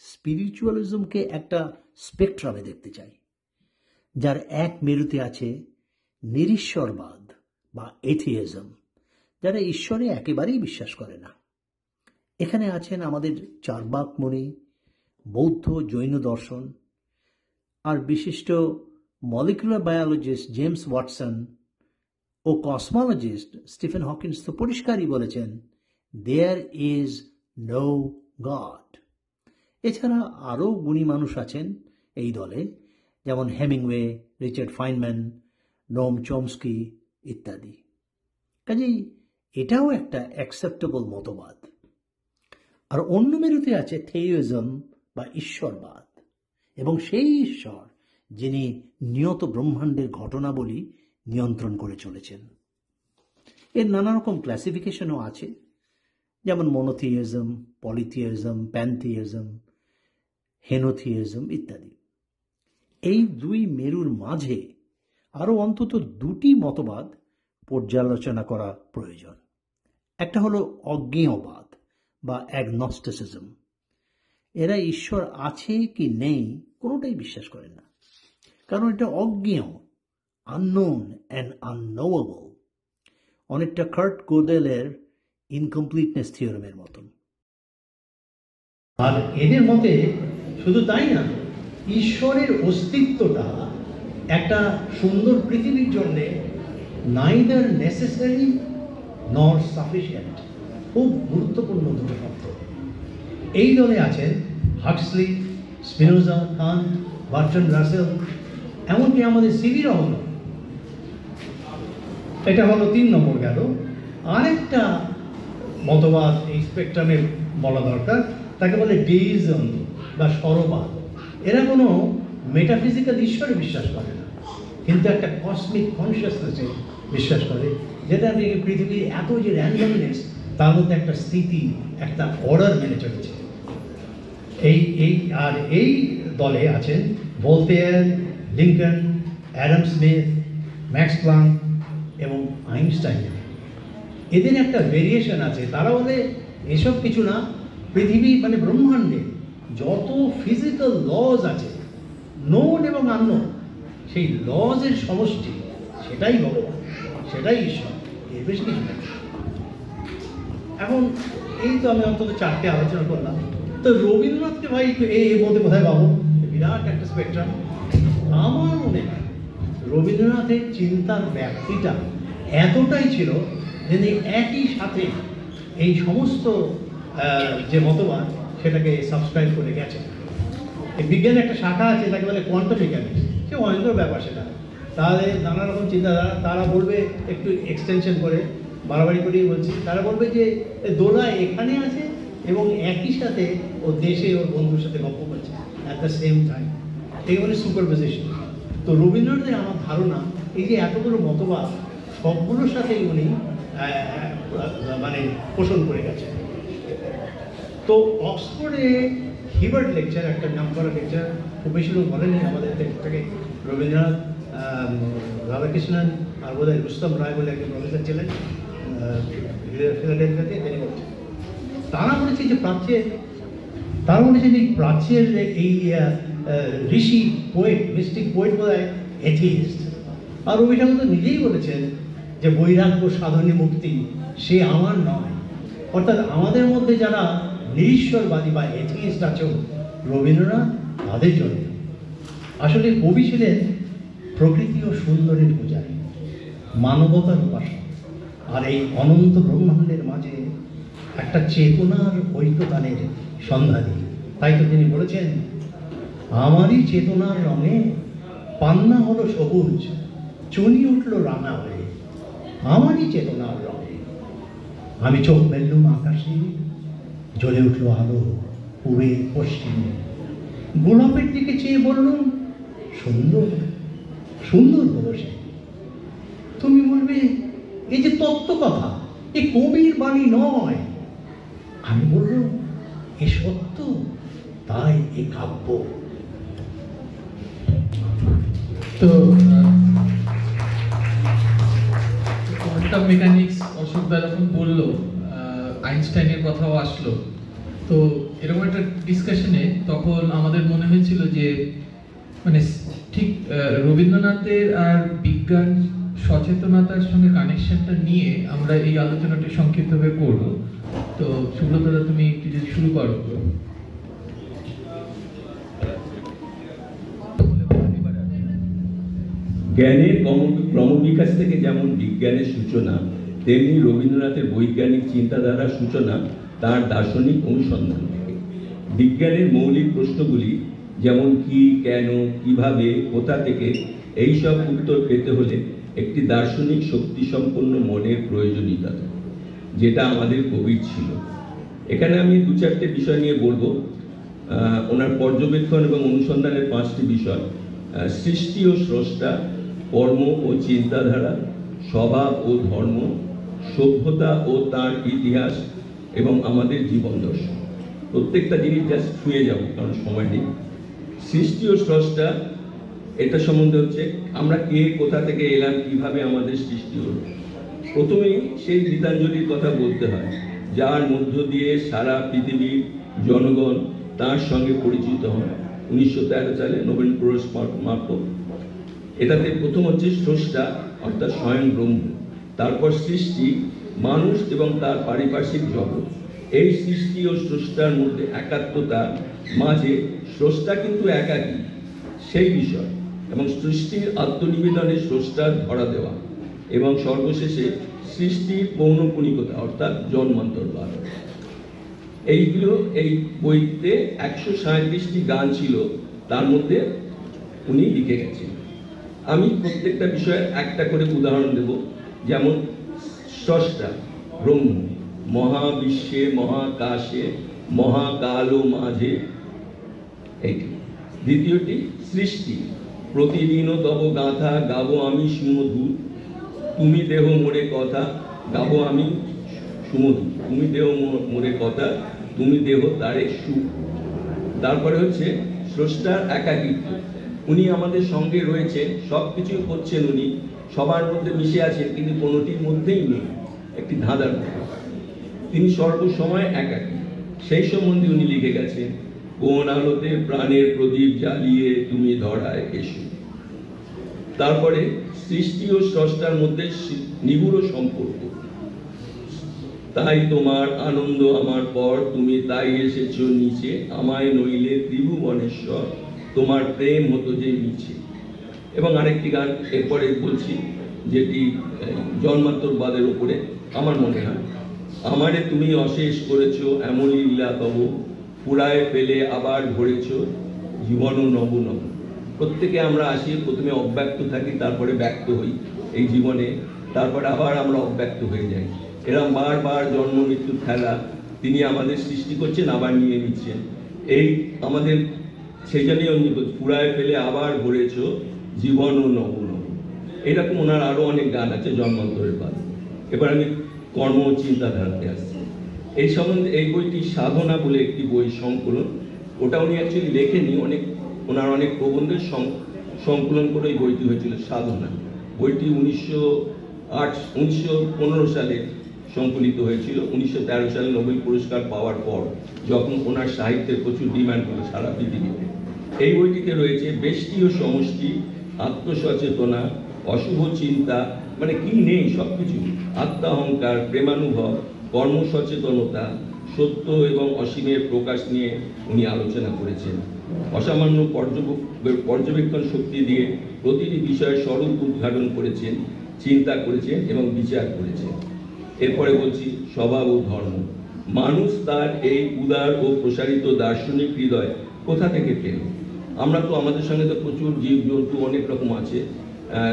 স্পিরিচুয়ালিজমকে একটা স্পেকট্রামে দেখতে চাই, যার এক মেরুতে আছে নিরীশ্বরবাদ বা এথিইজম, যারা ঈশ্বরে একেবারেই বিশ্বাস করে না। এখানে আছেন আমাদের চার্বাক মুনি, বৌদ্ধ জৈন দর্শন, আর বিশিষ্ট মলিকুলার বায়োলজিস্ট জেমস ওয়াটসন ও কসমোলজিস্ট স্টিফেন হকিন্স তো পরিষ্কারই বলেছেন, দেয়ার ইজ নো গড। এছাড়া আরও গুণী মানুষ আছেন এই দলে, যেমন হেমিংওয়ে, রিচার্ড ফাইনম্যান, নোম চমস্কি ইত্যাদি। কাজেই এটাও একটা অ্যাকসেপ্টেবল মতবাদ। আর অন্য মেরুতে আছে থেইজম বা ঈশ্বরবাদ, এবং সেই ঈশ্বর যিনি নিয়ত ব্রহ্মাণ্ডের ঘটনাবলী নিয়ন্ত্রণ করে চলেছেন। এর নানা রকম ক্লাসিফিকেশনও আছে, যেমন মনোথিইজম, পলিথিইজম, প্যানথিইজম, হেনোথিইজম ইত্যাদি। এই দুই মেরুর মাঝে আরও অন্তত দুটি মতবাদ পর্যালোচনা করা প্রয়োজন। একটা হলো অজ্ঞেয়বাদ বা অ্যাগনস্টিসিজম। এরা ঈশ্বর আছে কি নেই কোনোটাই বিশ্বাস করে না, কারণ এটা অজ্ঞেয়, আননোন অ্যান্ড আননোয়েবল, অনেকটা কার্ট গোডেলের ইনকমপ্লিটনেস থিওরামের মতন। আর এদের মতে শুধু তাই না, ঈশ্বরের অস্তিত্বটা একটা সুন্দর পৃথিবীর জন্যে নাইদার নেসেসারি নর সাফিসিয়েন্ট, খুব গুরুত্বপূর্ণ দুটো শব্দ। এই দলে আছেন Huxley, Spinoza, Kant, Bertrand Russell, এমনকি আমাদের সিভি রহমান। এটা হলো 3 নম্বর গেল। আরেকটা মতবাদ এই স্পেকট্রামে বলা দরকার, তাকে বলে ডেইজম বা স্বরবাদ। এরা কোনো মেটাফিজিক্যাল ঈশ্বরে বিশ্বাস করে না, কিন্তু একটা কসমিক কনসিয়াসনেসে বিশ্বাস করে, যেটা পৃথিবীর এত যে র্যান্ডমনেস, তার মধ্যে একটা স্থিতি, একটা অর্ডার মেনে চলেছে। এই দলে আছেন Voltaire, Lincoln, Adam Smith, Max Planck এবং আইনস্টাইন। এদের একটা ভেরিয়েশন আছে, তারা বলে এসব কিছু না, পৃথিবী মানে ব্রহ্মাণ্ডে যত ফিজিক্যাল লজ আছে, নোন এবং আননোন, সেই লজের সমষ্টি, সেটাই ভগবান, সেটাই ঈশ্বর, এর বেশি কিছু নেই। এখন এই তো আমি অন্তত 4টে আলোচনা করলাম। তো রবীন্দ্রনাথকে ভাই এর মধ্যে কোথায় পাবো? বিরাট একটা স্পেকট্রাম। আমার মনে হয় রবীন্দ্রনাথের চিন্তার ব্যাপ্তিটা এতটাই ছিল যে একই সাথে এই সমস্ত যে মতবাদ সেটাকে সাবস্ক্রাইব করে গেছে। এই বিজ্ঞানের একটা শাখা আছে, তাকে বলে কোয়ান্টাম মেকানিক্স, সে ভয়ঙ্কর ব্যাপার সেটা। তাহলে নানা রকম চিন্তাধারা, তারা বলবে একটু এক্সটেনশন করে, বাড়াবাড়ি করেই বলছি, তারা বলবে যে দোলা এখানে আছে এবং একই সাথে ও দেশে ওর বন্ধুর সাথে গল্প করছে অ্যাট দ্য সেম টাইম, এই বলে সুপারপোজিশন। তো রবীন্দ্রনাথের আমার ধারণা এই যে এতগুলো মতবাদ সবগুলোর সাথেই উনি মানে পোষণ করে গেছেন। তো অক্সফোর্ডে হিবার্ট লেকচার, একটা নাম করা লেকচার, খুব বেশি লোক বলেনি আমাদের থেকে, রবীন্দ্রনাথ, রাধাকৃষ্ণন আর বোধহয় রুস্তম রায় বলে একজন প্রফেসর ছিলেন ফিলাডেলফিয়াতে, তিনি বলছেন, তারা বলেছে যে প্রাচ্যের এই ঋষি পোয়েট, মিস্টিক পোয়েট বোধ হয় এথিস্ট। আর রবি ঠাকুর তো নিজেই বলেছেন যে বৈরাগ্য সাধনে মুক্তি সে আমার নয়। অর্থাৎ আমাদের মধ্যে যারা নিরীশ্বরবাদী বা এথিস্ট আছে, রবীন্দ্রনাথ তাদের জন্য। আসলে কবি ছিলেন প্রকৃতি ও সুন্দরের পূজারী, মানবতার উপাসক, আর এই অনন্ত ব্রহ্মাণ্ডের মাঝে একটা চেতনার ঐক্যতানের সন্ধ্যা দিয়ে। তাই তো তিনি বলেছেন, আমারই চেতনার রঙে পান্না হলো সবুজ, চুনি উঠল রাঙা হয়ে, আমারই চেতনার রঙে। আমি চোখ মেললুম আকাশে, জ্বলে উঠল আলো পূবে পশ্চিমে, গোলাপের দিকে চেয়ে বললুম সুন্দর, সুন্দর হলো সে। তুমি বলবে এই যে তত্ত্ব কথা, এ কবির বাণী নয়। আমি বললাম এ সত্য, তাই এ কাব্য। তো কোয়ান্টাম মেকানিক্স অশোকদা যখন বললো, আইনস্টাইনের কথাও আসলো, তো এরকম একটা ডিসকাশনে তখন আমাদের মনে হয়েছিল যে মানে ঠিক রবীন্দ্রনাথের আর বিজ্ঞান সচেতনতার সঙ্গে কানেকশনটা নিয়ে আমরা এই আলোচনাটি সংক্ষিপ্তভাবে করব। তো সুব্রতদা, তুমি একটু যদি শুরু করো। জ্ঞানের ক্রমবিকাশ থেকে যেমন বিজ্ঞানের সূচনা, তেমনি রবীন্দ্রনাথের বৈজ্ঞানিক চিন্তাধারার সূচনা তার দার্শনিক অনুসন্ধান থেকে। বিজ্ঞানের মৌলিক প্রশ্নগুলি যেমন কি, কেন, কিভাবে, কোথা থেকে, এই সব উত্তর পেতে হলে একটি দার্শনিক শক্তিসম্পন্ন মনের প্রয়োজনীয়তা, যেটা আমাদের কবির ছিল। এখানে আমি 2-4টে বিষয় নিয়ে বলবো। ওনার পর্যবেক্ষণ এবং অনুসন্ধানের 5টি বিষয়: সৃষ্টি ও স্রষ্টা, কর্ম ও চিন্তাধারা, স্বভাব ও ধর্ম, সভ্যতা ও তার ইতিহাস, এবং আমাদের জীবন দর্শন। প্রত্যেকটা জিনিস জাস্ট ছুঁয়ে যাব কারণ সময় নেই। সৃষ্টি ও স্রষ্টা, এটা সম্বন্ধে হচ্ছে আমরা কে, কোথা থেকে এলাম, কিভাবে আমাদের সৃষ্টি হলো। প্রথমেই সেই গীতাঞ্জলির কথা বলতে হয়, যার মধ্য দিয়ে সারা পৃথিবীর জনগণ তার সঙ্গে পরিচিত হয় 1913 সালে নোবেল পুরস্কার মারফত। এটাতে প্রথম হচ্ছে স্রষ্টা অর্থাৎ স্বয়ং ব্রহ্ম, তারপর সৃষ্টি, মানুষ এবং তার পারিপার্শ্বিক জগৎ। এই সৃষ্টি ও স্রষ্টার মধ্যে একাত্মতা, মাঝে স্রষ্টা কিন্তু একাকী, সেই বিষয়, এবং সৃষ্টির আত্মনিবেদনে স্রষ্টার ধরা দেওয়া, এবং সর্বশেষে সৃষ্টির পৌনঃপুনিকতা অর্থাৎ জন্মান্তরবাদ। এইগুলো এই বইতে 137টি গান ছিল, তার মধ্যে উনি লিখে গেছেন। আমি প্রত্যেকটা বিষয়ের একটা করে উদাহরণ দেব। যেমন স্রষ্টা ব্রহ্ম, মহাবিশ্বে মহাকাশে মহাকাল ও মাঝে, এইটি। দ্বিতীয়টি সৃষ্টি, প্রতিদিনও তব গাথা গাবো আমি সুমধুর, তুমি দেহ মোরে কথা গাবো আমি সুমধুর, তুমি দেহ মোরে কথা, তুমি দেহ তারে সুখ। তারপরে হচ্ছে স্রষ্টার একাকিত্ব, উনি আমাদের সঙ্গে রয়েছেন, সব কিছুই করছেন উনি, সবার মধ্যে মিশে আছেন, কিন্তু কোনোটির মধ্যেই নেই, একটি ধাঁধার মতো। তিনি সর্বসময় একাকী, সেই সম্বন্ধে উনি লিখে গেছেন, কোন আলোতে প্রাণের প্রদীপ জ্বালিয়ে তুমি ধরায় এসো। তারপরে সৃষ্টি ও স্রষ্টার মধ্যে নিগুড় সম্পর্ক। তাই তোমার আনন্দ আমার পর, তুমি তাই এসেছো নিচে, আমায় নইলে ত্রিভুবনেশ্বর, তোমার প্রেম হতো যে নিচে। এবং আরেকটি গান এরপরে বলছি, যেটি জন্মান্তরবাদের উপরে। আমার মনে হয়, আমারে তুমি অশেষ করেছো এমন লীলা তব, পুরায় ফেলে আবার ভরেছো জীবন নব নব। প্রত্যেকে আমরা আসি, প্রথমে অব্যক্ত থাকি, তারপরে ব্যক্ত হই এই জীবনে, তারপরে আবার আমরা অব্যক্ত হয়ে যাই। এরকম বারবার জন্ম মৃত্যুর খেলা তিনি আমাদের সৃষ্টি করছেন, আবার নিয়ে নিচ্ছেন। এই আমাদের সেই জন্যই উনি পুরায় ফেলে আবার ভরেছো জীবন ও নব নব। এরকম ওনার আরো অনেক গান আছে জন্মান্তরের বাদ। এবার আমি কর্ম ও চিন্তাধারাতে আসছি। এই সম্বন্ধে এই বইটি সাধনা বলে একটি বই সংকলন, ওটা উনি অ্যাকচুয়ালি লেখেননি, ওনার অনেক প্রবন্ধের সংকলন করে এই বইটি হয়েছিল সাধনা। বইটি 1915 সালে সংকলিত হয়েছিল। 1913 সালে নোবেল পুরস্কার পাওয়ার পর, যখন ওনার সাহিত্যের প্রচুর ডিমান্ড হলো সারা পৃথিবীতে। এই বইটিতে রয়েছে বেষ্টি ও সমষ্টি, আত্মসচেতনা, অশুভ চিন্তা, মানে কি নেই সবকিছু, আত্মাহংকার, প্রেমানুভব, কর্মসচেতনতা, সত্য এবং অসীমের প্রকাশ নিয়ে উনি আলোচনা করেছেন। অসামান্য পর্যবেক্ষণ শক্তি দিয়ে প্রতিটি বিষয়ের স্বরূপ উদ্ঘাটন করেছেন, চিন্তা করেছেন এবং বিচার করেছেন। এরপরে বলছি স্বভাব ও ধর্ম। মানুষ তার এই উদার ও প্রসারিত দার্শনিক হৃদয় কোথা থেকে পেল? আমরা তো আমাদের সঙ্গে তো প্রচুর জীবজন্তু অনেক রকম আছে,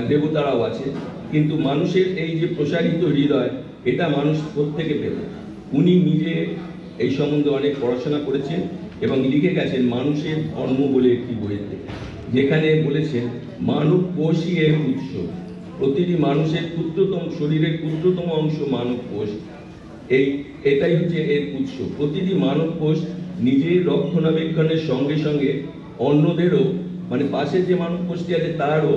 দেবতারাও আছে, কিন্তু মানুষের এই যে প্রসারিত হৃদয়, এটা মানুষ কোত্থেকে পেল? উনি নিজে এই সম্বন্ধে অনেক পড়াশোনা করেছেন এবং লিখে গেছেন মানুষের ধর্ম বলে একটি বইতে, যেখানে বলেছেন মানব কোষই এর উৎস। প্রতিটি মানুষের ক্ষুদ্রতম, শরীরের ক্ষুদ্রতম অংশ মানব কোষ, এটাই হচ্ছে এর উৎস। প্রতিটি মানব কোষ নিজের রক্ষণাবেক্ষণের সঙ্গে সঙ্গে অন্যদেরও, মানে পাশে যে মানব কোষটি আছে তারও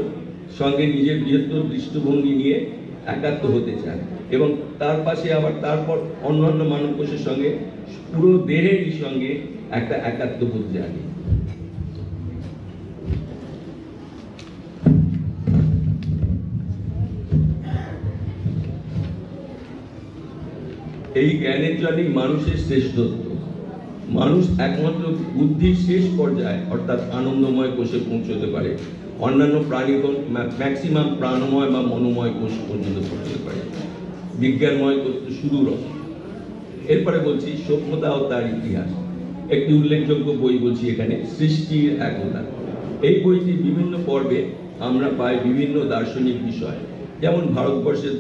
সঙ্গে নিজের বৃহত্তর দৃষ্টিভঙ্গি নিয়ে একাত্ম হতে চায়, এবং তার পাশে আবার তারপর অন্যান্য মানব কোষের সঙ্গে পুরো দেহেরই সঙ্গে একটা একাত্মবোধ জাগে। এই জ্ঞানের জন্যই মানুষের শ্রেষ্ঠত্ব। মানুষ একমাত্র বুদ্ধির শেষ পর্যায়ে অর্থাৎ আনন্দময় কোষে পৌঁছতে পারে, অন্যান্য প্রাণীগণ ম্যাক্সিমাম প্রাণময় বা মনোময় কোষ পর্যন্ত পৌঁছতে পারে, বিজ্ঞানময় করতে সুদূর। এরপরে বলছি সভ্যতা ও তার ইতিহাস। একটি উল্লেখযোগ্য বই বলছি এখানে, সৃষ্টির একতা। এই বইটি বিভিন্ন পর্বে আমরা পাই বিভিন্ন দার্শনিক বিষয়, যেমন ভারতবর্ষের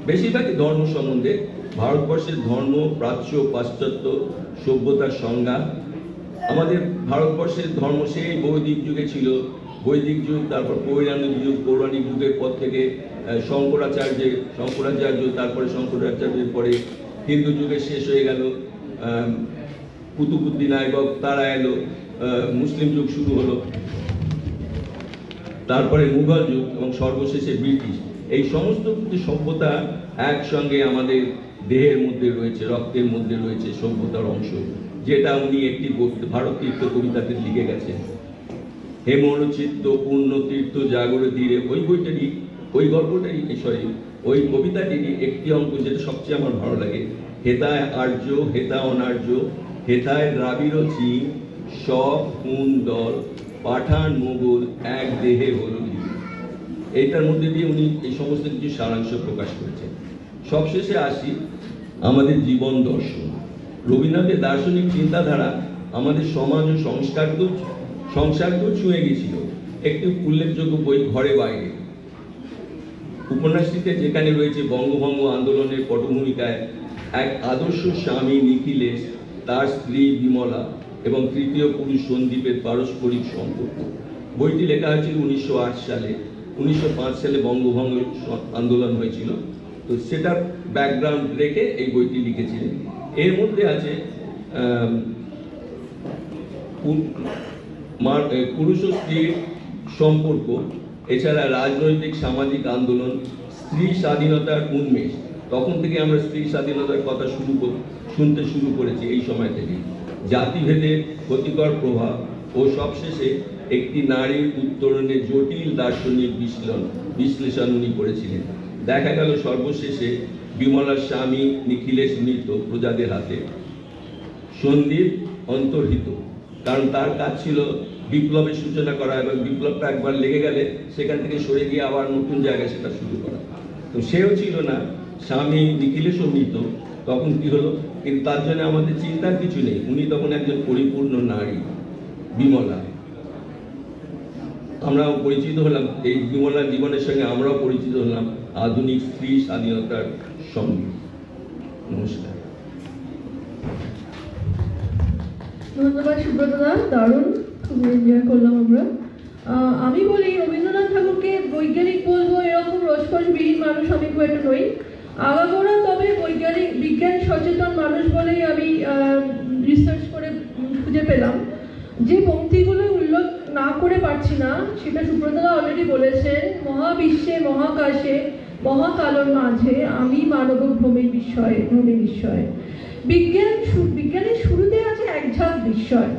বেশিরভাগই ধর্ম সম্বন্ধে, ভারতবর্ষের ধর্ম, প্রাচ্য, পাশ্চাত্য সভ্যতার সংজ্ঞা। আমাদের ভারতবর্ষের ধর্ম সেই বৈদিক যুগে ছিল, বৈদিক যুগ, তারপর পৌরাণিক যুগ, পৌরাণিক যুগের পর থেকে শঙ্করাচার্য, তারপরে শঙ্করাচার্যের পরে হিন্দু যুগে শেষ হয়ে গেল, কুতুবুদ্দিন আইবক তারা এলো, মুসলিম যুগ শুরু হলো, তারপরে মুঘল যুগ এবং সর্বশেষে ব্রিটিশ। এই সমস্ত কিছু সভ্যতা একসঙ্গে আমাদের দেহের মধ্যে রয়েছে, রক্তের মধ্যে রয়েছে সভ্যতার অংশ, যেটা উনি একটি ভারত তীর্থ কবিতাতে লিখে গেছেন। হেমর চিত্ত পূর্ণ তীর্থ জাগরে তীরে, ওই বইটারই, ওই গল্পটারই, ওই কবিতাটিরই একটি অঙ্ক যেটা সবচেয়ে আমার ভালো লাগে। হেতায় আর্য, হেতা অনার্য, হেতায় দ্রাবিড় চীন, সব হুন দল, পাঠান মোগল এক দেহে হল। এইটার মধ্যে দিয়ে উনি এই সমস্ত কিছু সারাংশ প্রকাশ করেছেন। সবশেষে আসি আমাদের জীবন দর্শন। রবীন্দ্রনাথের দার্শনিক চিন্তাধারা আমাদের সমাজ ও সংসারকেও ছুঁয়ে গেছিল। একটি উল্লেখযোগ্য বই ঘরে বাইরে। উপন্যাসটিতে যেখানে রয়েছে বঙ্গভঙ্গ আন্দোলনের পটভূমিকায় এক আদর্শ স্বামী নিখিলেশ, তার স্ত্রী বিমলা এবং তৃতীয় পুরুষ সন্দীপের পারস্পরিক সম্পর্ক। বইটি লেখা হয়েছিল 1908 সালে। 1905 সালে বঙ্গভঙ্গ আন্দোলন হয়েছিল, তো সেটার ব্যাকগ্রাউন্ড রেখে এই বইটি লিখেছিলেন। এর মধ্যে আছে পুরুষ ও স্ত্রীর সম্পর্ক, এছাড়া রাজনৈতিক সামাজিক আন্দোলন, স্ত্রী স্বাধীনতার উন্মেষ। তখন থেকে আমরা স্ত্রী স্বাধীনতার কথা শুনতে শুরু করেছি, এই সময় থেকে জাতিভেদের ক্ষতিকর প্রভাব ও সবশেষে একটি নারীর উত্তরণে জটিল দার্শনিক বিশ্লেষণ উনি করেছিলেন। দেখা গেল সর্বশেষে বিমলার স্বামী নিখিলেশ মৃত প্রজাদের হাতে, সন্দীপ অন্তর্হিত, কারণ তার কাজ ছিল বিপ্লবের সূচনা করা এবং বিপ্লবটা একবার লেগে গেলে সেখান থেকে সরে গিয়ে আবার নতুন জায়গায় সেটা শুরু করা। তো সেও ছিল না, স্বামী নিখিলেশও মৃত, তখন কি হলো? কিন্তু তার জন্য আমাদের চিন্তার কিছু নেই, উনি তখন একজন পরিপূর্ণ নারী বিমলা। আমরাও পরিচিত হলাম এই বিমলার জীবনের সঙ্গে, আমরাও পরিচিত হলাম আধুনিক স্ত্রী স্বাধীনতার সঙ্গে। নমস্কার। ধন্যবাদ সুব্রতদা, দারুণ, খুব এনজয় করলাম আমরা। আমি বলি রবীন্দ্রনাথ ঠাকুরকে বৈজ্ঞানিক বলবো এরকম রসকসবিহীন মানুষ আমি খুব একটা নই। আগাগোড়া তবে বিজ্ঞান সচেতন মানুষ বলেই আমি রিসার্চ করে খুঁজে পেলাম। যে পংক্তিগুলো উল্লেখ না করে পারছি না সেটা সুব্রতদা অলরেডি বলেছেন, মহাবিশ্বে মহাকাশে মহাকালোর মাঝে আমি মানব ভ্রমে বিস্ময়ে। বিজ্ঞানের শুরুতে আছে এক ঝাঁক বিস্ময়,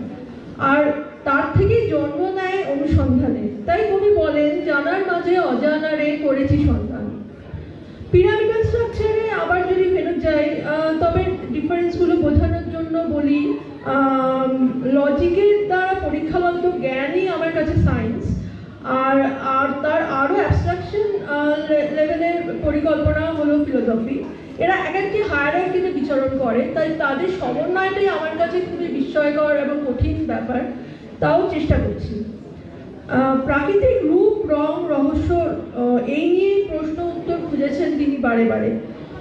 আর তার থেকে জন্ম নেয় অনুসন্ধানে। তাই কবি বলেন, জানার মাঝে অজানারে করেছি সন্ধান। পিরামিডাল স্ট্রাকচারে আবার যদি ফেরত যাই, তবে ডিফারেন্সগুলো বোঝানোর জন্য বলি, লজিকের দ্বারা পরীক্ষাবদ্ধ জ্ঞানই আমার কাছে সায়েন্স, আর তার আরও অ্যাবস্ট্রাকশন লেভেলের পরিকল্পনা হলো ফিলোসফি। এরা এক একটি হায়ারার্কিতে বিচরণ করে, তাই তাদের সমন্বয়টাই আমার কাছে খুবই বিস্ময়কর এবং কঠিন ব্যাপার, তাও চেষ্টা করছি। প্রাকৃতিক রূপ, রং, রহস্য এই নিয়ে প্রশ্ন উত্তর খুঁজেছেন তিনি বারে বারে।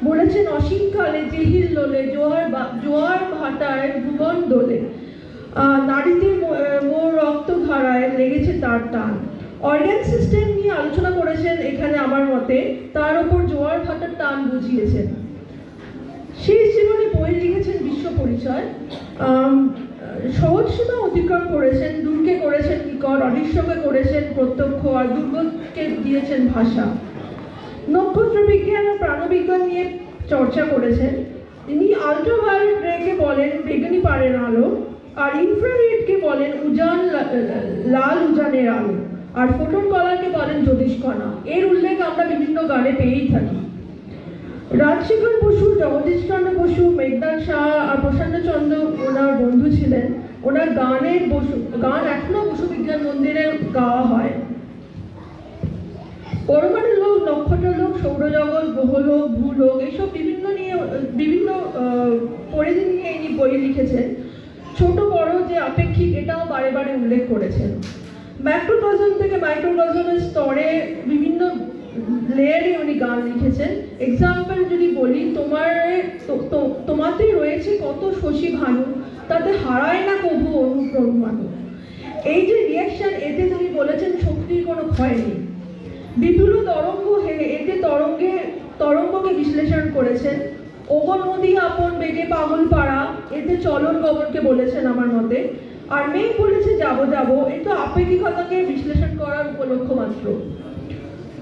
বলেছেন, অসীমকালে জিহিল লোলে জোয়ার ভাটায় ভুবন দোলে, নারীতে মোর রক্ত ধারায় লেগেছে তার টান। অর্গান সিস্টেম নিয়ে আলোচনা করেছেন এখানে আমার মতে, তার ওপর জোয়ার ভাটার টান বুঝিয়েছেন। শেষ জীবনে বই লিখেছেন বিশ্ব পরিচয়, সহজ সীমা অতিক্রম করেছেন, দূরকে করেছেন নিকট, অদৃশ্যকে করেছেন প্রত্যক্ষ, আর দুর্গকে দিয়েছেন ভাষা। নক্ষত্র বিজ্ঞান ও প্রাণবিজ্ঞান নিয়ে চর্চা করেছেন তিনি। আল্ট্রাভায়োলেট রেকে বলেন বেগুনি পাড়ের আলো, আর ইনফ্রারেডকে বলেন লাল উজানের আলো, আর ফোটন কলারকে বলেন জ্যোতিষ্কণা। এর উল্লেখ আমরা বিভিন্ন গানে পেয়েই থাকি। রাজশেখর বসু, জগদীশচন্দ্র বসু, মেঘনাদ শাহ আর প্রসন্নচন্দ্র ওনার বন্ধু ছিলেন। ওনার গান এখনো বসু বিজ্ঞান মন্দিরে গাওয়া হয়। পরমাণু লোক, নক্ষত্র লোক, সৌরজগৎ, গ্রহলোক, ভূলোক, এইসব বিভিন্ন পরিধি নিয়ে ইনি বই লিখেছেন। ছোট বড় যে আপেক্ষিক, এটাও বারে বারে উল্লেখ করেছেন। ম্যাক্রোকজম থেকে মাইক্রোকজমের স্তরে বিভিন্ন লেয়ারে উনি গান লিখেছেন। এক্সাম্পল যদি বলি, তোমাতে রয়েছে কত শশী ভানু, তাতে হারায় না কবু অনুপ্রমাণু। এই যে রিয়াকশন, এতে তিনি বলেছেন শক্তির কোনো ক্ষয় নেই। বিপুল তরঙ্গ হেলে, এতে তরঙ্গকে বিশ্লেষণ করেছেন। ওগো নদী আপন বেগে পাগল পাড়া, এতে চলন গমনকে বলেছেন আমার মতে। আর মেঘ বলেছে যাবো যাবো, এ তো আপেক্ষিকতাকে বিশ্লেষণ করার উপলক্ষ মাত্র।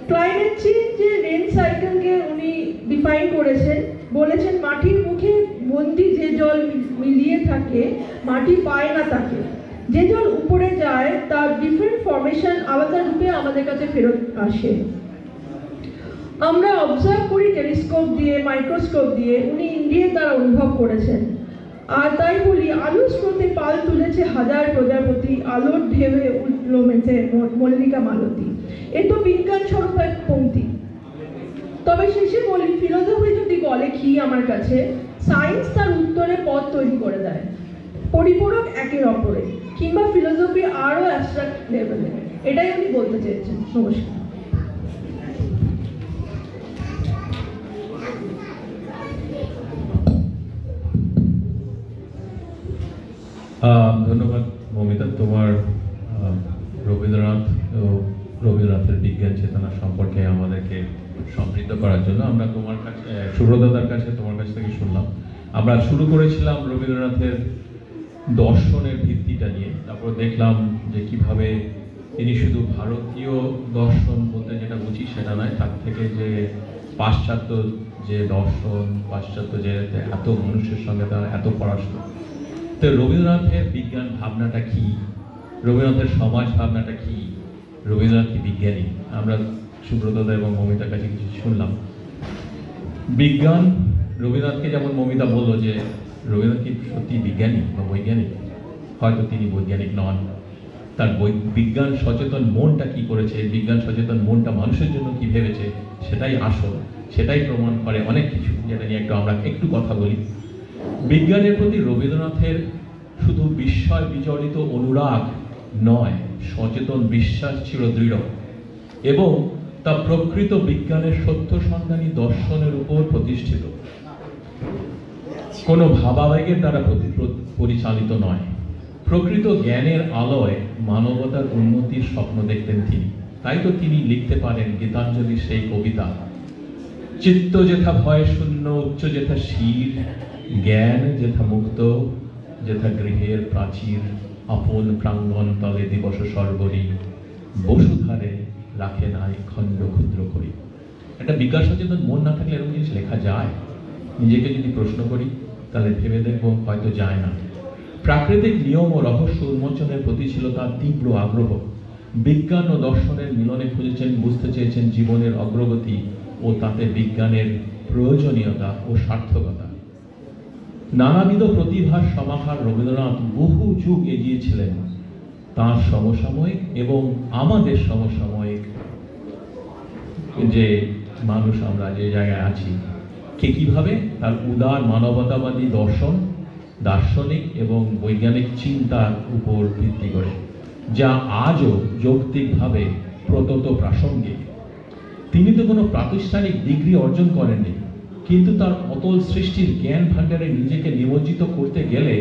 ক্লাইমেট চেঞ্জে রেন সাইকেলকে উনি ডিফাইন করেছেন, বলেছেন মাটির মুখে বন্দি যে জল মিলিয়ে থাকে, মাটি পায় না তাকে। যে জল উপরে যায় তার ডিফারেন্ট ফরমেশন আলাদা রূপে আমাদের কাছে ফেরত আসে। আমরা অবজার্ভ করি টেলিস্কোপ দিয়ে, মাইক্রোস্কোপ দিয়ে, উনি ইন্দ্রিয়ের দ্বারা অনুভব করেছেন। আর তাই বলি, আলোর স্রোতে পাল তুলেছে হাজার প্রজাপতি, আলোর ঢেউয়ে উঠল মেতে মল্লিকা মালতী। এ তো বিজ্ঞান স্বরূপ এক পংক্তি। তবে শেষে বলি, ফিলোসফি যদি বলে কি আমার কাছে, সায়েন্স তার উত্তরে পথ তৈরি করে দেয়, পরিপূরক একের অপরে, কিংবা ফিলোসফি আরও অ্যাবস্ট্রাক্ট লেভেলে। এটাই উনি বলতে চেয়েছেন। নমস্কার। ধন্যবাদ মমিতা, তোমার রবীন্দ্রনাথের বিজ্ঞান চেতনা সম্পর্কে আমাদেরকে সমৃদ্ধ করার জন্য। আমরা তোমার কাছে, সুব্রতদার কাছে, তোমার কাছ থেকে শুনলাম। আমরা শুরু করেছিলাম রবীন্দ্রনাথের দর্শনের ভিত্তিটা নিয়ে, তারপর দেখলাম যে কিভাবে তিনি শুধু ভারতীয় দর্শন বলতে যেটা বুঝি সেটা নয়, তার থেকে যে পাশ্চাত্য যে দর্শন, পাশ্চাত্য যে এত মানুষের সঙ্গে তার এত পড়াশোনা, তো রবীন্দ্রনাথের বিজ্ঞান ভাবনাটা কি রবীন্দ্রনাথের সমাজ ভাবনাটা কি, রবীন্দ্রনাথ কি বিজ্ঞানী? আমরা সুব্রতদা এবং মমিতার কাছে কিছু শুনলাম। বিজ্ঞান, রবীন্দ্রনাথকে যেমন মমিতা বললো যে রবীন্দ্রনাথ কি সত্যি বিজ্ঞানী বা বৈজ্ঞানিক? হয়তো তিনি বৈজ্ঞানিক নন। তার বিজ্ঞান সচেতন মনটা কি করেছে, বিজ্ঞান সচেতন মনটা মানুষের জন্য কি ভেবেছে, সেটাই আসল, সেটাই প্রমাণ করে অনেক কিছু, যেটা নিয়ে আমরা একটু কথা বলি। বিজ্ঞানের প্রতি রবীন্দ্রনাথের শুধু বিস্ময় বিজড়িত অনুরাগ নয়, সচেতন বিশ্বাস ছিল দৃঢ়, এবং তা প্রকৃত বিজ্ঞানের সত্য সন্ধানী দর্শনের উপর প্রতিষ্ঠিত, কোনো ভাবাবেগের দ্বারা পরিচালিত নয়। প্রকৃত জ্ঞানের আলোয় মানবতার উন্নতির স্বপ্ন দেখতেন তিনি। তাই তো তিনি লিখতে পারেন গীতাঞ্জলির সেই কবিতা, চিত্ত যেথা ভয় শূন্য, উচ্চ যেথা শির, জ্ঞান যেথা মুক্ত, যেথা গৃহের প্রাচীর, আপন প্রাঙ্গণ তলে দিবস সর্বরী, বসুধারে রাখে নাই খণ্ড ক্ষুদ্র করি। একটা বিজ্ঞান সচেতন মন না থাকলে এরকম জিনিস লেখা যায়? নিজেকে যদি প্রশ্ন করি তাহলে ভেবে দেখবো হয়তো যায় না। প্রাকৃতিক নিয়ম ও রহস্য উন্মোচনের প্রতি ছিল তার তীব্র আগ্রহ। বিজ্ঞান ও দর্শনের মিলনে খুঁজেছেন, বুঝতে চেয়েছেন জীবনের অগ্রগতি ও তাতে বিজ্ঞানের প্রয়োজনীয়তা ও সার্থকতা। নানাবিধ প্রতিভার সমাহার রবীন্দ্রনাথ বহু যুগ এগিয়েছিলেন। তাঁর সমসাময়িক এবং আমাদের সমসাময়িক যে মানুষ আমরা যে জায়গায় আছি, কে কিভাবে তার উদার মানবতাবাদী দর্শন, দার্শনিক এবং বৈজ্ঞানিক চিন্তার উপর ভিত্তি করে, যা আজও যৌক্তিকভাবে প্রতত প্রাসঙ্গিক। তিনি তো কোনো প্রাতিষ্ঠানিক ডিগ্রি অর্জন করেননি, কিন্তু তার অতল সৃষ্টির জ্ঞান ভাণ্ডারে নিজেকে নিমজ্জিত করতে গেলে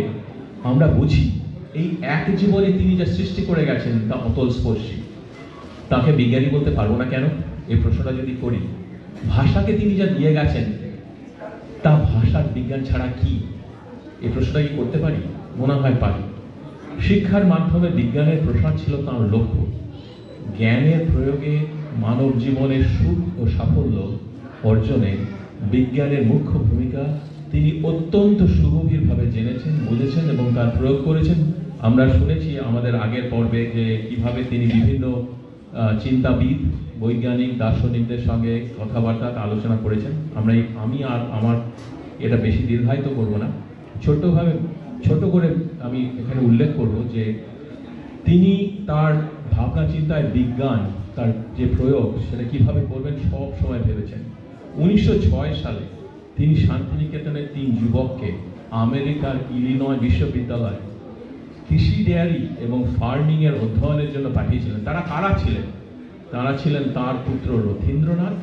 আমরা বুঝি এই এক জীবনে তিনি যা সৃষ্টি করে গেছেন তা অতল স্পর্শী। তাকে বিজ্ঞানী বলতে পারবো না কেন? এই প্রশ্নটা যদি করি, ভাষাকে তিনি যা দিয়ে গেছেন তা ভাষার বিজ্ঞান ছাড়া কি? এই প্রশ্নটা কি করতে পারি? মনে হয় পারি। শিক্ষার মাধ্যমে বিজ্ঞানের প্রসার ছিল তাঁর লক্ষ্য। জ্ঞানের প্রয়োগে মানব জীবনের সুখ ও সাফল্য অর্জনে বিজ্ঞানের মুখ্য ভূমিকা তিনি অত্যন্ত সুগভীরভাবে জেনেছেন, বুঝেছেন এবং তার প্রয়োগ করেছেন। আমরা শুনেছি আমাদের আগের পর্বে যে কিভাবে তিনি বিভিন্ন চিন্তাবিদ, বৈজ্ঞানিক, দার্শনিকদের সঙ্গে কথাবার্তা আলোচনা করেছেন। আমি আর আমার এটা বেশি দীর্ঘায়িত করব না, ছোট করে আমি এখানে উল্লেখ করব যে তিনি তার ভাবনা চিন্তায় বিজ্ঞান, তার যে প্রয়োগ সেটা কিভাবে করবেন সব সময় ভেবেছেন। 1906 সালে তিনি শান্তিনিকেতনের 3 যুবককে আমেরিকার ইলিনয় বিশ্ববিদ্যালয় কৃষি, ডেয়ারি এবং ফার্মিং এর অধ্যয়নের জন্য পাঠিয়েছিলেন। তারা কারা ছিলেন? তারা ছিলেন তার পুত্র রথীন্দ্রনাথ,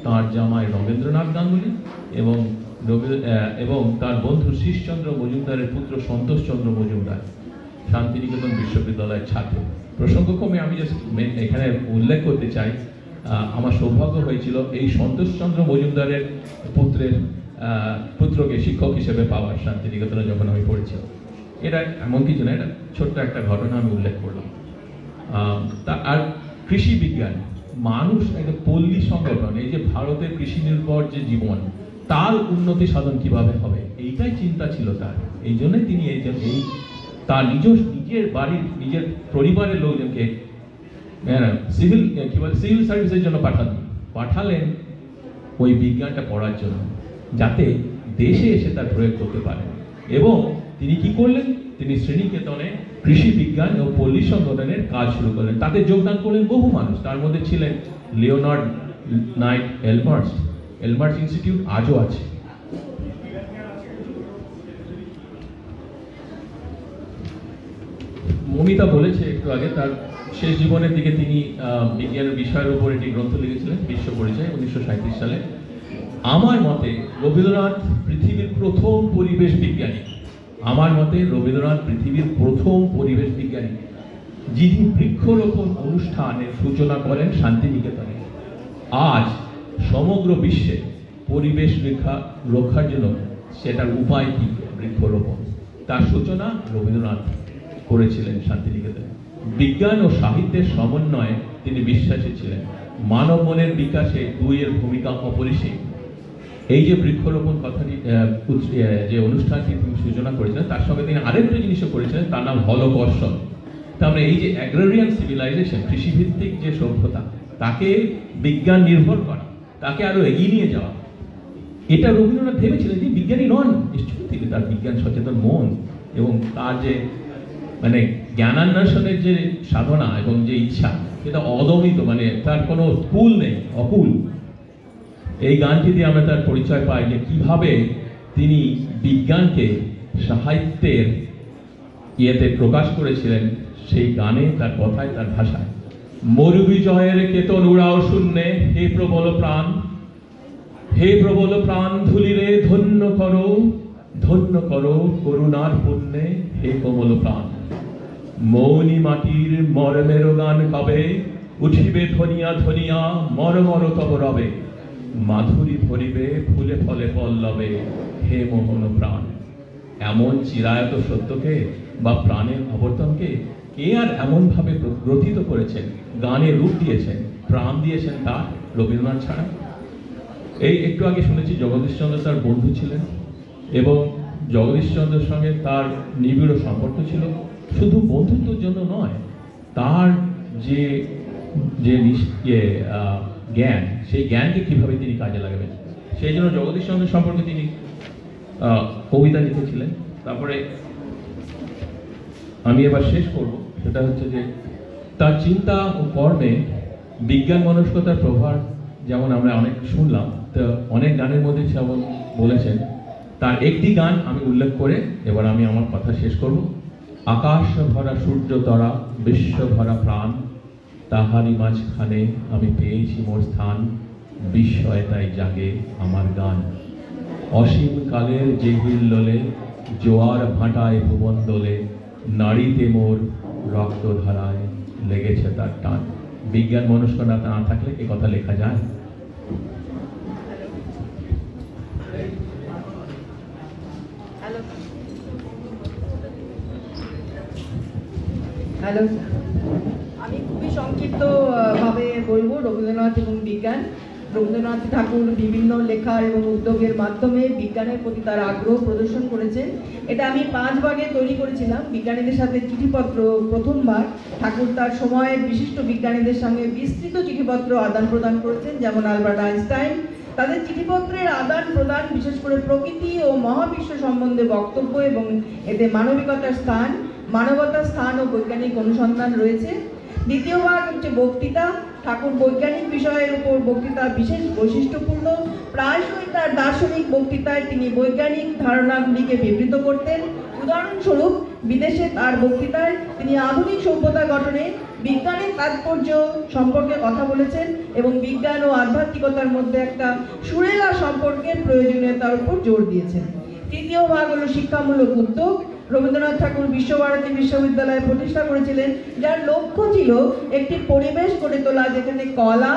তার জামাই রবীন্দ্রনাথ গাঙ্গুলি এবং তার বন্ধু শীষচন্দ্র মজুমদারের পুত্র সন্তোষচন্দ্র মজুমদার, শান্তিনিকেতন বিশ্ববিদ্যালয়ের ছাত্র। প্রসঙ্গক্রমে আমি এখানে উল্লেখ করতে চাই, আমার সৌভাগ্য হয়েছিল এই সন্তোষচন্দ্র মজুমদারের পুত্রকে শিক্ষক হিসেবে পাওয়ার শান্তিনিকেতনে যখন আমি পড়েছিলাম। এটা এমন কিছু না, এটা ছোট্ট একটা ঘটনা আমি উল্লেখ করলাম। আর কৃষি বিজ্ঞান, মানুষ একটা পল্লী সংগঠন, এই যে ভারতের কৃষি নির্ভর যে জীবন, তার উন্নতি সাধন কিভাবে হবে, এইটাই চিন্তা ছিল তার। এই জন্যই তিনি তার নিজের বাড়ির, নিজের পরিবারের লোকজনকে সিভিল সার্ভিসের জন্য পাঠালেন ওই বিজ্ঞানটা পড়ার জন্য, যাতে দেশে এসে তার প্রয়োগ করতে পারেন। এবং তিনি কি করলেন? তিনি শ্রেণীকেতনে কৃষি বিজ্ঞান ও পল্লী সংগঠনের কাজ শুরু করলেন। তাতে যোগদান করলেন বহু মানুষ, তার মধ্যে ছিলেন লিওনার্ড নাইট এলমার্স ইনস্টিটিউট আজও আছে। মমিতা বলেছে একটু আগে, তার শেষ জীবনের দিকে তিনি বিজ্ঞানের বিষয়ের উপর একটি গ্রন্থ লিখেছিলেন, বিশ্ব পরিচয়, 1937 সালে। আমার মতে রবীন্দ্রনাথ পৃথিবীর প্রথম পরিবেশ বিজ্ঞানী। আমার মতে রবীন্দ্রনাথ পৃথিবীর প্রথম পরিবেশ বিজ্ঞানী, যিনি বৃক্ষরোপণ অনুষ্ঠানের সূচনা করেন শান্তিনিকেতনে। আজ সমগ্র বিশ্বে পরিবেশ রক্ষার জন্য সেটার উপায় কি? বৃক্ষরোপণ। তার সূচনা রবীন্দ্রনাথ করেছিলেন শান্তিনিকেতনে। বিজ্ঞান ও সাহিত্যের সমন্বয়ে তিনি বিশ্বাসী ছিলেন। মানব মনের বিকাশে দুইয়ের ভূমিকা অপরিসীম। এই যে বৃক্ষরোপণ কথাটি, যে অনুষ্ঠানটি তিনি সূচনা করেছিলেন, তার সঙ্গে তিনি আরেকটা জিনিসও করেছিলেন, তার নাম হলকর্ষণ। তার মানে এই যে অ্যাগ্রারিয়ান সিভিলাইজেশন, কৃষিভিত্তিক যে সভ্যতা, তাকে বিজ্ঞান নির্ভর করা, তাকে আরো এগিয়ে নিয়ে যাওয়া, এটা রবীন্দ্রনাথ ভেবেছিলেন। যে বিজ্ঞানী নন, নিশ্চয়ই তিনি তার বিজ্ঞান সচেতন মন এবং তার যে মানে জ্ঞানান্বেষণের যে সাধনা এবং যে ইচ্ছা, সেটা অদমিত, মানে তার কোনো কুল নেই, অকুল। এই গানটি দিয়ে আমরা তার পরিচয় পাই যে কিভাবে তিনি বিজ্ঞানকে সাহিত্যের ইয়েতে প্রকাশ করেছিলেন, সেই গানে, তার কথায়, তার ভাষায়। মরু বিজয়ের কেতন উড়াও শূন্যে, হে প্রবল প্রাণ, হে প্রবল প্রাণ ধুলিরে ধন্য করো করুণার পুণ্যে, হে কোমল প্রাণ। মৌনি মাটির মরমের গান কবে, উঠিবে ধনিয়া ধনিয়া মর মর তব রবে, মাধুরী ভরিবে ফুলে ফলে পল্লবে, হে মোহন প্রাণ। এমন চিরায়ত সত্যকে বা প্রাণের অবর্তনকে কে আর এমনভাবে গ্রথিত করেছেন, গানে রূপ দিয়েছেন, প্রাণ দিয়েছেন, তার রবীন্দ্রনাথ ছাড়া? এই একটু আগে শুনেছি জগদীশচন্দ্র তার বন্ধু ছিলেন এবং জগদীশচন্দ্রের সঙ্গে তার নিবিড় সম্পর্ক ছিল। শুধু বন্ধুত্বের জন্য নয়, তার যে জ্ঞান, সেই জ্ঞানকে কিভাবে তিনি কাজে লাগাবেন, সেই জন্য জগদীশচন্দ্রের সম্পর্কে তিনি কবিতা লিখেছিলেন। তারপরে আমি এবার শেষ করব, সেটা হচ্ছে যে তার চিন্তা ও কর্মে বিজ্ঞান মনস্কতার প্রভাব যেমন আমরা অনেক শুনলাম, তো অনেক গানের মধ্যে যেমন বলেছেন। তার একটি গান আমি উল্লেখ করে এবার আমি আমার কথা শেষ করব। আকাশ ভরা সূর্য তরা, বিশ্ব ভরা প্রাণ, তাহারি মাঝখানে আমি পেয়েছি মোর স্থান, বিস্ময় তাই জাগে আমার গান। অসীম কালের যে হিল্লোলে, জোয়ার ভাটায় ভুবন দোলে, নারীতে মোর রক্ত ধারায় লেগেছে তার টান। বিজ্ঞান মনস্কতা না থাকলে এ কথা লেখা যায়? হ্যালো, আমি খুবই সংক্ষিপ্ত ভাবে বলবো রবীন্দ্রনাথ এবং বিজ্ঞান। রবীন্দ্রনাথ ঠাকুর বিভিন্ন লেখার এবং উদ্যোগের মাধ্যমে বিজ্ঞানের প্রতি তার আগ্রহ প্রদর্শন করেছেন। এটা আমি 5 ভাগে তৈরি করেছিলাম। বিজ্ঞানীদের সাথে চিঠিপত্র প্রথমবার ঠাকুর তার সময়ের বিশিষ্ট বিজ্ঞানীদের সঙ্গে বিস্তৃত চিঠিপত্র আদান প্রদান করেছেন, যেমন আলবার্ট আইনস্টাইন। তাদের চিঠিপত্রের আদান প্রদান বিশেষ করে প্রকৃতি ও মহাবিশ্ব সম্বন্ধে বক্তব্য এবং এতে মানবিকতার স্থান ও বৈজ্ঞানিক অনুসন্ধান রয়েছে। দ্বিতীয় ভাগ হচ্ছে বক্তৃতা। ঠাকুর বৈজ্ঞানিক বিষয়ের উপর বক্তৃতা বিশেষ বৈশিষ্ট্যপূর্ণ। প্রায়শই তার দার্শনিক বক্তৃতায় তিনি বৈজ্ঞানিক ধারণাগুলিকে বিবৃত করতেন। উদাহরণস্বরূপ, বিদেশে তার বক্তৃতায় তিনি আধুনিক সভ্যতা গঠনে বিজ্ঞানের তাৎপর্য সম্পর্কে কথা বলেছেন এবং বিজ্ঞান ও আধ্যাত্মিকতার মধ্যে একটা সুরেলা সম্পর্কের প্রয়োজনীয়তার উপর জোর দিয়েছেন। তৃতীয় ভাগ হলো শিক্ষামূলক উদ্যোগ। রবীন্দ্রনাথ ঠাকুর বিশ্বভারতী বিশ্ববিদ্যালয় প্রতিষ্ঠা করেছিলেন, যার লক্ষ্য ছিল একটি পরিবেশ গড়ে তোলা যেখানে কলা,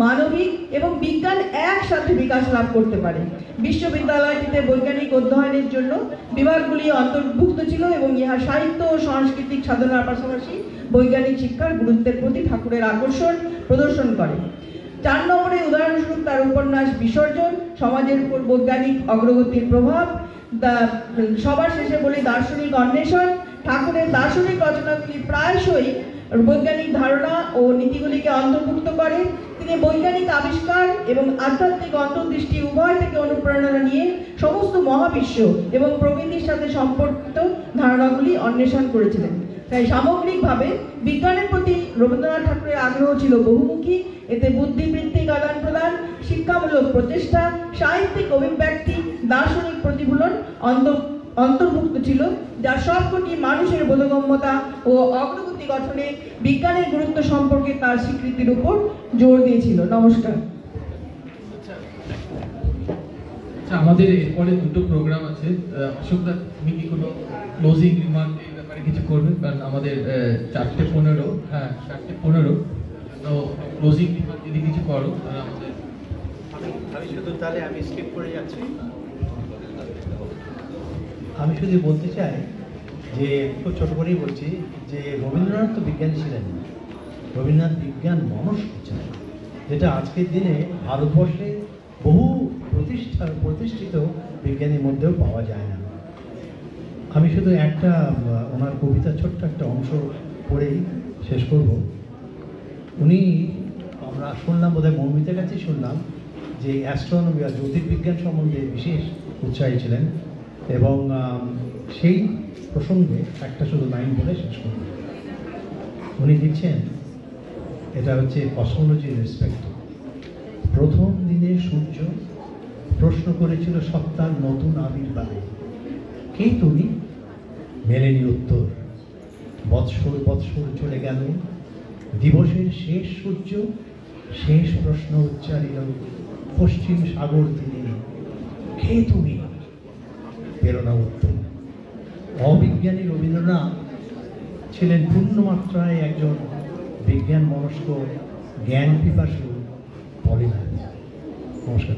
মানবিক এবং বিজ্ঞান একসাথে বিকাশ লাভ করতে পারে। বিশ্ববিদ্যালয়টিতে বৈজ্ঞানিক অধ্যয়নের জন্য বিভাগগুলি অন্তর্ভুক্ত ছিল এবং ইহা সাহিত্য ও সাংস্কৃতিক সাধনার পাশাপাশি বৈজ্ঞানিক শিক্ষার গুরুত্বের প্রতি ঠাকুরের আকর্ষণ প্রদর্শন করে। 4 নম্বরে উদাহরণস্বরূপ তার উপন্যাস বিসর্জন, সমাজের উপর বৈজ্ঞানিক অগ্রগতির প্রভাব। সবার শেষে বলি দার্শনিক অন্বেষণ। ঠাকুরের দার্শনিক রচনাগুলি প্রায়শই বৈজ্ঞানিক ধারণা ও নীতিগুলিকে অন্তর্ভুক্ত করে। তিনি বৈজ্ঞানিক আবিষ্কার এবং আধ্যাত্মিক অন্তর্দৃষ্টি উভয় থেকে অনুপ্রেরণা নিয়ে সমস্ত মহাবিশ্ব এবং প্রকৃতির সাথে সম্পর্কিত ধারণাগুলি অন্বেষণ করেছিলেন। তাই সামগ্রিকভাবে বিজ্ঞানের প্রতি রবীন্দ্রনাথ ঠাকুরের আগ্রহ ছিল বহুমুখী। এতে বুদ্ধিবৃত্তিক আদান প্রদান, শিক্ষামূলক প্রচেষ্টা, সাহিত্যিক অভিব্যক্তি, দার্শনিক প্রতিফলন অন্তর্ভুক্ত ছিল, যা সবকটি মানুষের বোধগম্যতা ও অগ্রগতি গঠনে বিজ্ঞানের গুরুত্ব সম্পর্কে তার স্বীকৃতির উপর জোর দিয়েছিল। নমস্কার। আমাদের এরপরে 2টো প্রোগ্রাম আছে। অশোকদা, তুমি কি কোনো ক্লোজিং রিমার্ক এই ব্যাপারে কিছু করবেন? কারণ আমাদের 4:15, 4:15, তো ক্লোজিং রিমার্ক যদি কিছু করো তাহলে আমাদের। আমি শুধু তাহলে আমি স্কিপ করে যাচ্ছি। আমি শুধু বলতে চাই যে খুব ছোট করেই বলছি যে রবীন্দ্রনাথ তো বিজ্ঞানী ছিলেন না, রবীন্দ্রনাথ বিজ্ঞান মনস্ক ছিলেন, যেটা আজকের দিনে ভারতবর্ষে বহু প্রতিষ্ঠিত বিজ্ঞানীর মধ্যেও পাওয়া যায় না। আমি শুধু একটা ওনার কবিতা ছোট্ট একটা অংশ পড়েই শেষ করব। উনি, আমরা শুনলাম, বোধহয় মৌমিতার কাছে শুনলাম, যে অ্যাস্ট্রোনমি বা জ্যোতির্বিজ্ঞান সম্বন্ধে বিশেষ উৎসাহী ছিলেন, এবং সেই প্রসঙ্গে একটা শুধু লাইন বলে শেষ করব। উনি লিখছেন, এটা হচ্ছে কসমোলজির রেসপেক্ট। প্রথম দিনে সূর্য প্রশ্ন করেছিল সত্তার নতুন আবির্ভাবে, কে তুমি? মেলেনি উত্তর। বৎসর বৎসর চলে গেল, দিবসের শেষ সূর্য শেষ প্রশ্ন উচ্চারিল পশ্চিম সাগর তীরে, কে তুমি? পেল না উত্তর। অবিজ্ঞানী রবীন্দ্রনাথ ছিলেন পূর্ণমাত্রায় একজন বিজ্ঞান মনস্ক, জ্ঞান পিপাসু পলিম্যাথ। নমস্কার।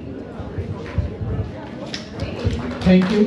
Thank you.